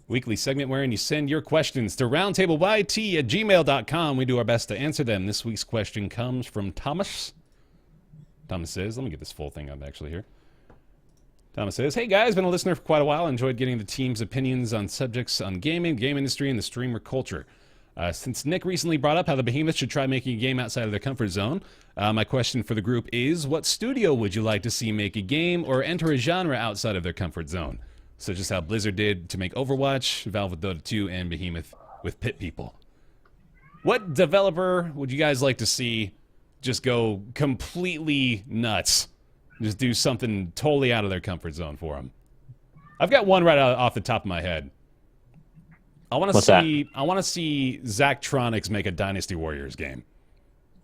Weekly segment wherein you send your questions to roundtableyt@gmail.com. We do our best to answer them. This week's question comes from Thomas. Thomas says, let me get this full thing up actually here. Thomas says, hey guys, been a listener for quite a while. Enjoyed getting the team's opinions on subjects on gaming, game industry, and the streamer culture. Since Nick recently brought up how the Behemoth should try making a game outside of their comfort zone, my question for the group is, what studio would you like to see make a game or enter a genre outside of their comfort zone? Such as how Blizzard did to make Overwatch, Valve with Dota 2, and Behemoth with Pit People. What developer would you guys like to see just go completely nuts? Just do something totally out of their comfort zone for them. I've got one right off the top of my head. I want to see Zachtronics make a Dynasty Warriors game.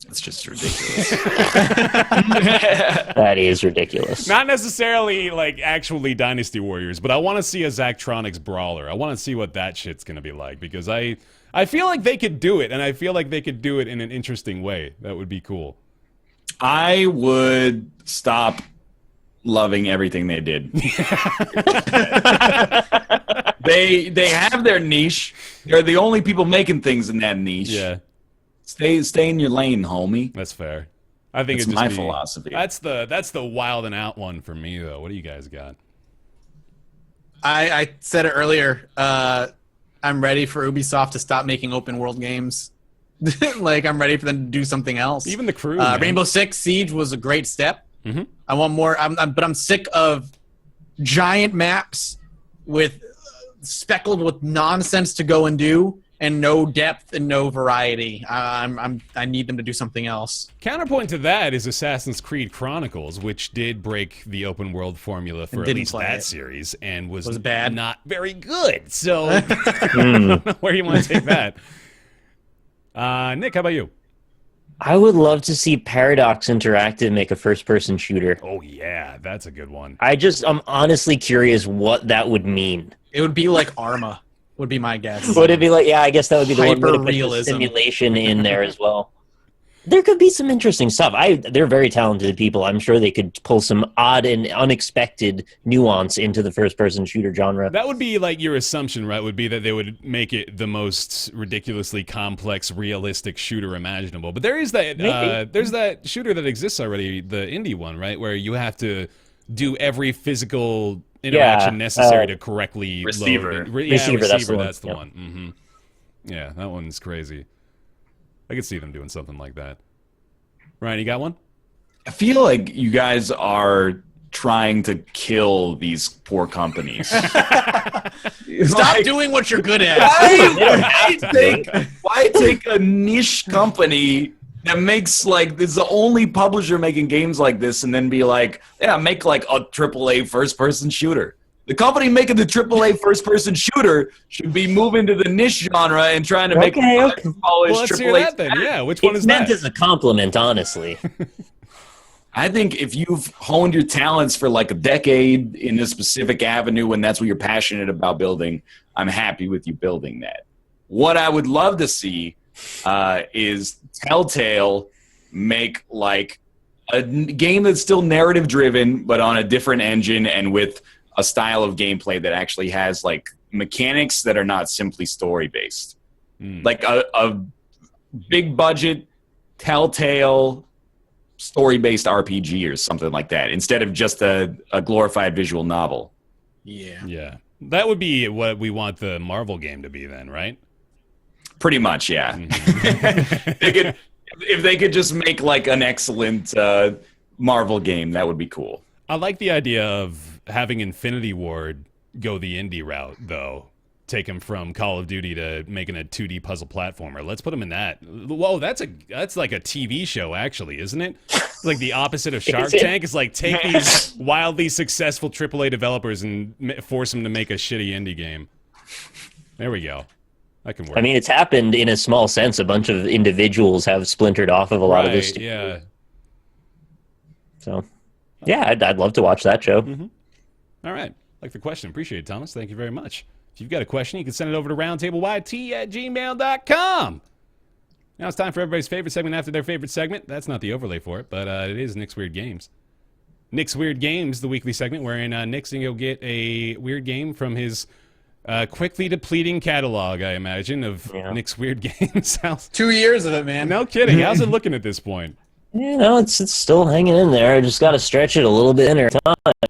It's just ridiculous. That is ridiculous. Not necessarily like actually Dynasty Warriors, but I want to see a Zachtronics brawler. I want to see what that shit's going to be like, because I feel like they could do it, and I feel like they could do it in an interesting way. That would be cool. I would stop loving everything they did. They have their niche. They're the only people making things in that niche. Yeah. Stay in your lane, homie. That's fair. I think it's my philosophy. That's the wild and out one for me, though. What do you guys got? I said it earlier. I'm ready for Ubisoft to stop making open world games. Like, I'm ready for them to do something else. Even the crew. Rainbow Six Siege was a great step. Mm-hmm. I want more. But I'm sick of giant maps with speckled with nonsense to go and do, and no depth and no variety. I need them to do something else. Counterpoint to that is Assassin's Creed Chronicles, which did break the open world formula for at didn't least play that it. series and was bad? not very good. So I don't know where you want to take that. Nick, how about you? I would love to see Paradox Interactive make a first-person shooter. Oh, yeah, that's a good one. I'm honestly curious what that would mean. It would be like Arma, would be my guess. Would it be like, yeah, I guess that would be the one way to put the Hyper-realism. simulation in there as well. There could be some interesting stuff. They're very talented people. I'm sure they could pull some odd and unexpected nuance into the first-person shooter genre. That would be like your assumption, right? Would be that they would make it the most ridiculously complex, realistic shooter imaginable. But there is that there's that shooter that exists already, the indie one, right? Where you have to do every physical interaction necessary to correctly Receiver. load. Receiver, that's the one. That's the one. Mm-hmm. Yeah, that one's crazy. I could see them doing something like that. Ryan, you got one? I feel like you guys are trying to kill these poor companies. Stop doing what you're good at. Why take a niche company that makes like this is the only publisher making games like this, and then be like, yeah, make like a AAA first-person shooter. The company making the AAA first-person shooter should be moving to the niche genre and trying to make polished Well, let's hear AAA. that then. Yeah, which one It's is meant that? as a compliment, honestly. I think if you've honed your talents for like a decade in a specific avenue and that's what you're passionate about building, I'm happy with you building that. What I would love to see is Telltale make like a game that's still narrative driven, but on a different engine and with a style of gameplay that actually has like mechanics that are not simply story based. Like a big budget Telltale story-based RPG or something like that, instead of just a glorified visual novel. Yeah. That would be what we want the Marvel game to be then, right? Pretty much, yeah. If they could just make like an excellent Marvel game, that would be cool. I like the idea of having Infinity Ward go the indie route, though. Take him from Call of Duty to making a 2D puzzle platformer. Let's put him in that. Whoa, that's like a TV show, actually, isn't it? It's like the opposite of Shark Tank. It's like take these wildly successful AAA developers and force them to make a shitty indie game. There we go. That can work. I mean, it's happened in a small sense. A bunch of individuals have splintered off of a lot of this. Yeah. So, yeah, I'd love to watch that show. All right. Like the question. Appreciate it, Thomas. Thank you very much. If you've got a question, you can send it over to roundtableyt@gmail.com. Now it's time for everybody's favorite segment after their favorite segment. That's not the overlay for it, but it is Nick's Weird Games. Nick's Weird Games, the weekly segment wherein Nick's going to go get a weird game from his quickly depleting catalog, I imagine, of Nick's Weird Games. 2 years of it, man. No kidding. How's it looking at this point? You know, it's still hanging in there. I just got to stretch it a little bit in there.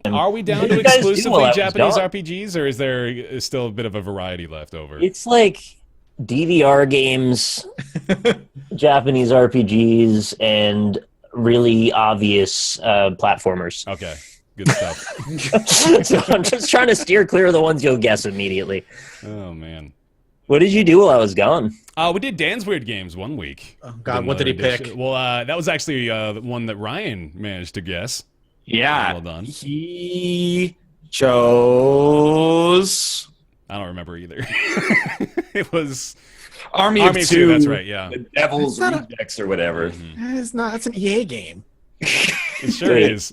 Are we down What to did you guys do exclusively while I was Japanese gone? RPGs, or is there still a bit of a variety left over? It's like DVR games, Japanese RPGs, and really obvious platformers. Okay, good stuff. So I'm just trying to steer clear of the ones you'll guess immediately. Oh, man. What did you do while I was gone? We did Dan's Weird Games one week. Oh, God, what did he pick? Well, that was actually the one that Ryan managed to guess. Yeah. Well done. He chose I don't remember either. It was Army of Two. That's right, yeah. The Devil's Rejects or whatever. It's not. That's an EA game. It sure is.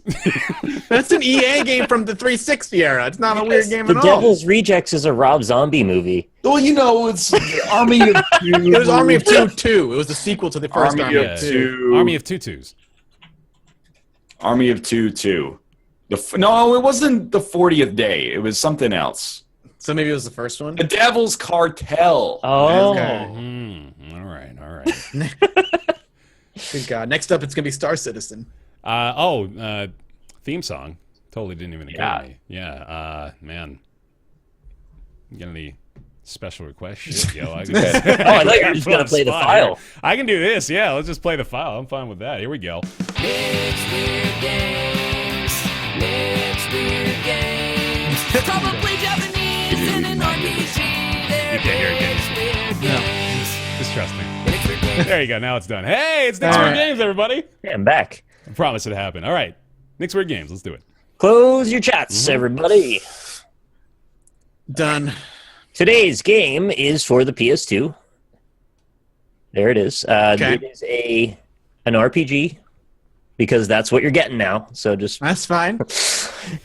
That's an EA game from the 360 era. It's not a weird game The at all. Devil's Rejects is a Rob Zombie movie. Well, you know, it's Army of Two. It was Army of Two 2. It was the sequel to the first Army of Two. Army of Tutus. Army of Two 2. No, it wasn't the 40th day. It was something else. So maybe it was the first one? The Devil's Cartel. Oh. Okay. All right. Good God. Next up, it's going to be Star Citizen. Theme song. Totally didn't even occur to me. Yeah, man. You got any special request shit, yo? I thought you were just going to play the file. I can do this, yeah. Let's just play the file. I'm fine with that. Here we go. Nick's Weird Games. Nick's Weird Games. Probably Japanese and an RPG. You can't hear it, Nick's Weird Weird Games. Just trust me. Nick's Weird Games. There you go. Now it's done. Hey, it's Nick's All Weird right. Games, everybody. Yeah, I'm back. I promise it happened. All right. Nick's Weird Games. Let's do it. Close your chats, everybody. Done. Today's game is for the PS2. There it is. Okay. It is an RPG because that's what you're getting now. So just That's fine.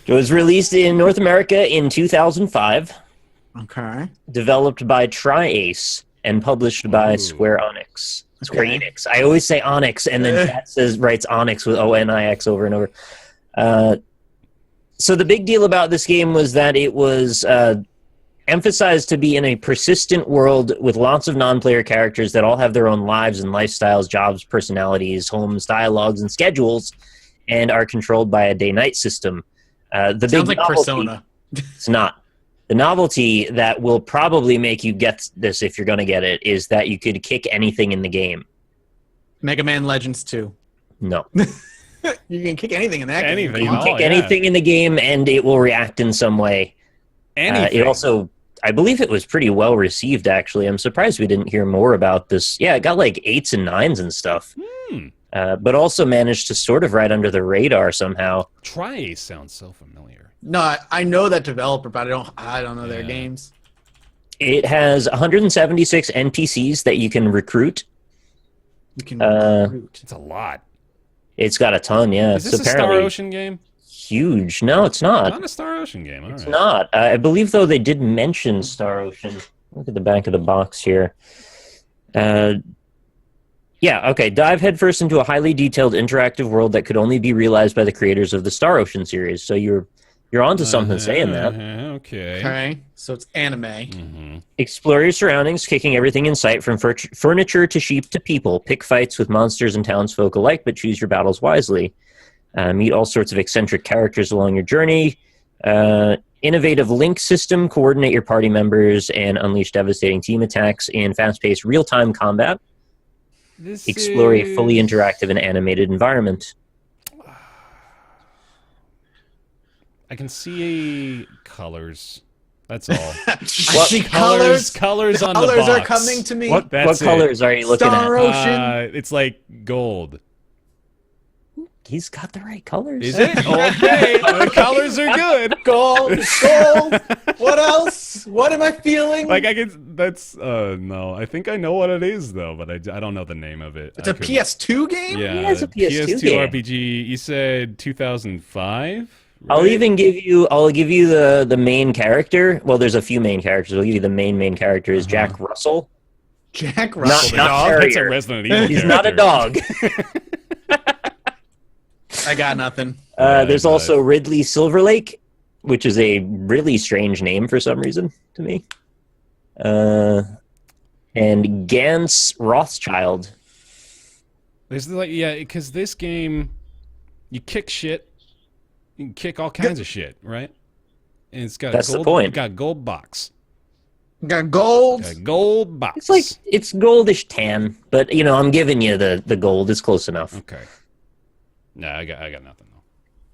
it was released in North America in 2005, Okay. developed by Tri-Ace and published by Ooh. Square Enix. Square Okay. Enix. I always say Onyx, and then chat writes Onyx with Onix over and over. So the big deal about this game was that it was emphasized to be in a persistent world with lots of non-player characters that all have their own lives and lifestyles, jobs, personalities, homes, dialogues, and schedules, and are controlled by a day-night system. The Sounds big like novelty- Persona. It's not. The novelty that will probably make you get this if you're going to get it is that you could kick anything in the game. Mega Man Legends 2. No. You can kick anything in that Anything. game. You can Oh, kick yeah. anything in the game and it will react in some way. Anything. It also, I believe it was pretty well received, actually. I'm surprised we didn't hear more about this. Yeah, it got like 8s and 9s and stuff. But also managed to sort of ride under the radar somehow. Tri-Ace sounds so familiar. No, I know that developer, but I don't know their Yeah. games. It has 176 NPCs that you can recruit. You can recruit. It's a lot. It's got a ton, yeah. Is this It's a Star apparently Ocean game? huge. No, it's not. Not a Star Ocean game. All It's right. not. I believe, though, they did mention Star Ocean. Look at the back of the box here. Yeah, okay. Dive headfirst into a highly detailed interactive world that could only be realized by the creators of the Star Ocean series. So you're onto something saying that. Okay. Okay, so it's anime. Mm-hmm. Explore your surroundings, kicking everything in sight from furniture to sheep to people. Pick fights with monsters and townsfolk alike, but choose your battles wisely. Meet all sorts of eccentric characters along your journey. Innovative link system, coordinate your party members, and unleash devastating team attacks in fast-paced real-time combat. Explore a fully interactive and animated environment. I can see colors. That's all. I see colors. Colors on the Colors box. are coming to me. What That's it. colors are you looking Star at? Ocean. It's like gold. He's got the right colors. Is it? Okay. The colors are good. Gold. Gold. What else? What am I feeling? Like I can. That's no. I think I know what it is though, but I don't know the name of it. it's a PS2 game? Yeah, Yeah, it's a PS2 game. RPG. You said 2005. I'll right? even give you. I'll give you the main character. Well, there's a few main characters. I'll give you the main character is Jack Russell. Jack Russell. Not That's a Terrier. Resident Evil. He's not a character. dog. I got nothing. There's but- also Ridley Silverlake, which is a really strange name for some reason to me. And Gans Rothschild. There's like because this game, you kick shit, you can kick all kinds of shit, right? And it's got That's the gold, point. It's got gold box. Got gold. Got gold box. It's like it's goldish tan, but I'm giving you the gold. It's close enough. okay. No, I got nothing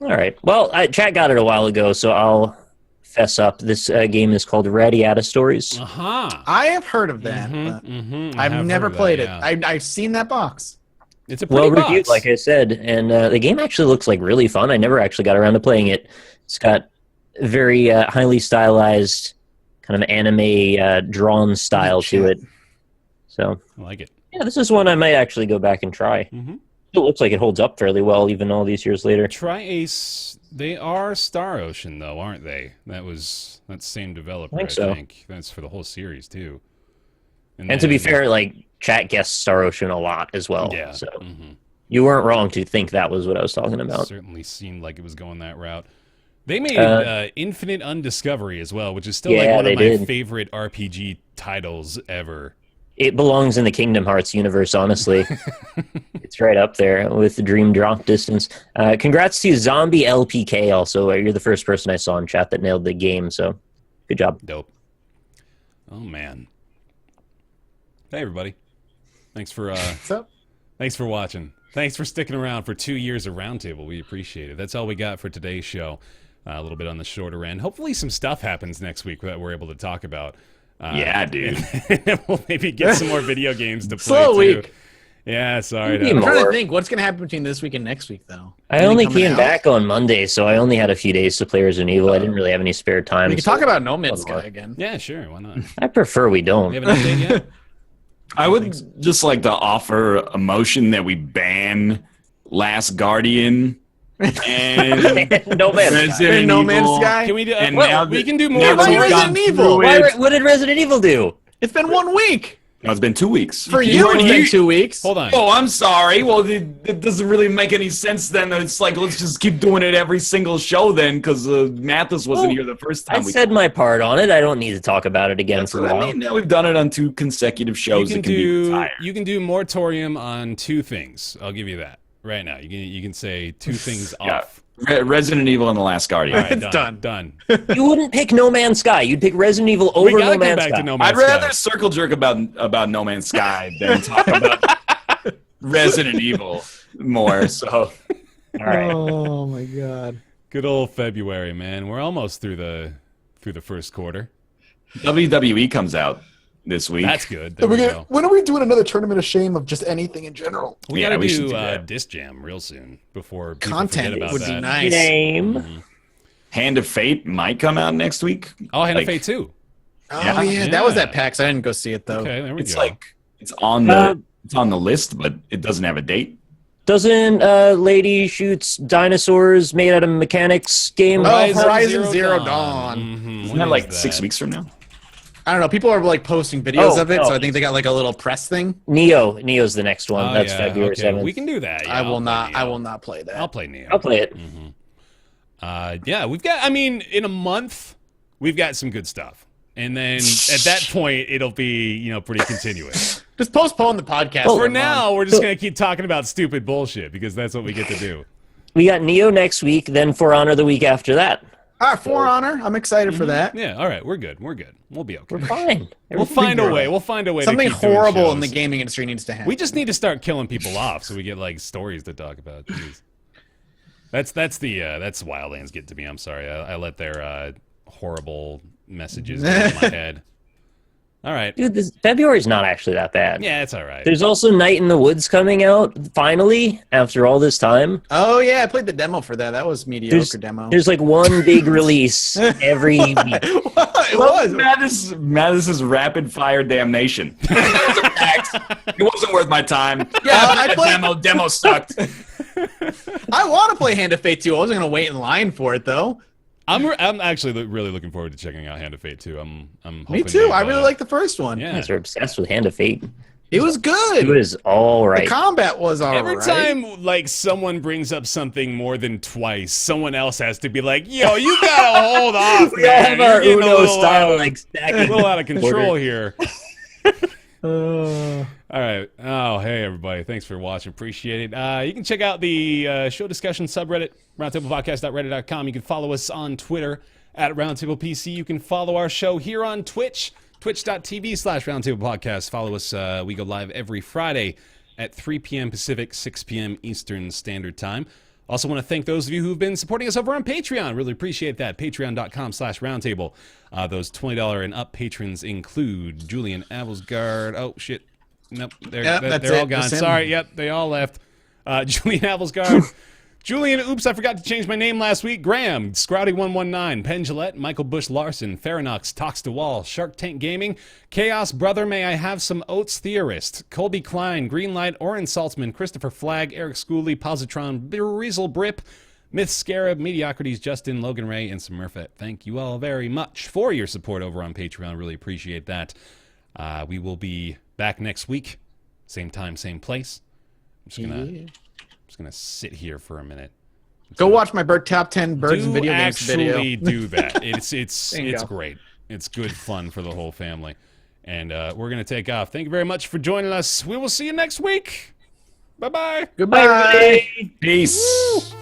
though. All right. Well, chat got it a while ago, so I'll fess up. This game is called Radiata Stories. Aha. I have heard of that, but I've never played it. I've seen that box. It's a pretty Well reviewed, box. like I said, and the game actually looks like really fun. I never actually got around to playing it. It's got very highly stylized, kind of anime drawn style to it. So I like it. yeah, this is one I might actually go back and try. Mm-hmm. It looks like it holds up fairly well, even all these years later. Tri-Ace, they are Star Ocean though, aren't they? That's same developer. I think so. That's for the whole series too. And to be then- fair, like chat guessed Star Ocean a lot as well. yeah. So mhm. you weren't wrong to think that was what I was talking about. Certainly seemed like it was going that route. They made Infinite Undiscovery as well, which is still like Yeah, one of my they did. favorite RPG titles ever. It belongs in the Kingdom Hearts universe, honestly. It's right up there with the Dream Drop Distance. Congrats to Zombie LPK also. You're the first person I saw in chat that nailed the game, so good job. Dope. Oh man. Hey everybody. Thanks for What's up? thanks for watching. Thanks for sticking around for 2 years of Roundtable. We appreciate it. That's all we got for today's show. A little bit on the shorter end. Hopefully some stuff happens next week that we're able to talk about. Yeah, dude. And then we'll maybe get some more video games to play. Slow too. week. Yeah, sorry. Maybe I'm trying to more. think what's gonna happen between this week and next week, though. I only Anything coming came out? back on Monday, so I only had a few days to play Resident Evil. I didn't really have any spare time. We can so- talk about No Man's One more. Sky again. Yeah, sure. Why not? I prefer we don't. We have an update yet? I would just like to offer a motion that we ban Last Guardian and No man. Resident No Man's Evil. Sky? Can we do? And well, now we that- can do more. now that Why we've Resident Resident gone Evil? through Why, it- what did Resident Evil do? It's been 1 week. No, it's been 2 weeks. For You you, weren't it's been here. 2 weeks. Hold on. Oh, I'm sorry. Well, it doesn't really make any sense then. It's like, let's just keep doing it every single show then, because Mathas wasn't Well, here the first I time. said my part on it. I don't need to talk about it again That's for what a I while. mean. Now we've done it on 2 consecutive shows. It can be retired. You can do moratorium on 2 things. I'll give you that right now. You can say 2 things Yeah. off. Resident Evil and The Last Guardian. All right, It's done. You wouldn't pick No Man's Sky. You'd pick Resident Evil We over gotta No come Man's back Sky. to No Man's I'd rather Sky. circle jerk about No Man's Sky than talk about Resident Evil more. So, All right. Oh my god. Good old February, man. We're almost through the first quarter. WWE comes out this week. That's good. There we go. When are we doing another tournament of shame of just anything in general? We Yeah, gotta we should do do that. Disc Jam real soon before people Content forget about would that. be nice. Name. Hand of Fate might come out next week. Oh, Hand of Like, Fate too. Oh Yeah. yeah, that was Yeah. at PAX. I didn't go see it though. Okay, there we It's go. like it's on the list, but it doesn't have a date. Doesn't Lady Shoots Dinosaurs Made Out of Mechanics game? Oh, Horizon Zero Dawn. Mhm. Isn't When that is like that? 6 weeks from now? I don't know. People are like posting videos Oh, of it, no. so I think they got like a little press thing. Neo's the next one. Oh, That's yeah, February okay. 7th. We can do that. Yeah, I I'll will play not. Neo. I will not play that. I'll play Neo. I'll play it. Yeah, we've got. I mean, in a month, we've got some good stuff, and then at that point, it'll be pretty continuous. Just postpone the podcast. Well, For a month. now, we're just gonna keep talking about stupid bullshit because that's what we get to do. We got Neo next week, then For Honor the week after that. All right, For Honor. I'm excited for that. Yeah. All right. We're good. We'll be okay. Fine. We'll find a way. We'll find a way. Something to keep doing horrible in shows. the gaming industry needs to happen. We just need to start killing people off so we get like stories to talk about. Jeez. That's Wildlands get to me. I'm sorry. I let their horrible messages get in my head. All right. Dude, February's not actually that bad. Yeah, it's all right. There's also Night in the Woods coming out, finally, after all this time. Oh yeah, I played the demo for that. That was mediocre demo. There's like one big release every week. it Well, was. Mathis's rapid fire damnation. It wasn't worth my time. Yeah, I The played- demo sucked. I want to play Hand of Fate 2. I wasn't gonna wait in line for it though. I'm actually really looking forward to checking out Hand of Fate too. I'm hoping Me too. they, I really like the first one. Yeah. You guys are obsessed with Hand of Fate. It was good. It was all The right. combat was all Every right. time like someone brings up something more than twice, someone else has to be like, "Yo, you gotta hold off, We all man. have You're our getting a Uno little style, out of- like a stacking. little out of control order. here." All right. Oh, hey, everybody. Thanks for watching. Appreciate it. You can check out the show discussion subreddit, roundtablepodcast.reddit.com. You can follow us on Twitter at RoundtablePC. You can follow our show here on Twitch, twitch.tv/roundtablepodcast. Follow us. We go live every Friday at 3 p.m. Pacific, 6 p.m. Eastern Standard Time. Also want to thank those of you who've been supporting us over on Patreon. Really appreciate that. Patreon.com/roundtable. Those $20 and up patrons include Julian Avelsgaard. Oh, shit. Nope. They're that's all it. gone. Just him. Sorry. Yep. They all left. Julian Avelsgaard. Julian, oops, I forgot to change my name last week. Graham, Scrouty119, Penn Gillette, Michael Bush Larson, Farinox, Talks to Wall, Shark Tank Gaming, Chaos Brother, May I Have Some Oats Theorist, Colby Klein, Greenlight, Oren Saltzman, Christopher Flagg, Eric Schooley, Positron, Riesel Brip, Myth Scarab, Mediocrities, Justin, Logan Ray, and Smurfette. Thank you all very much for your support over on Patreon. Really appreciate that. We will be back next week. Same time, same place. I'm just gonna sit here for a minute. Go watch my top 10 birds and video games video. Actually do that. It's There you go. great. It's good fun for the whole family. And we're gonna take off. Thank you very much for joining us. We will see you next week. Bye bye. Goodbye. Peace.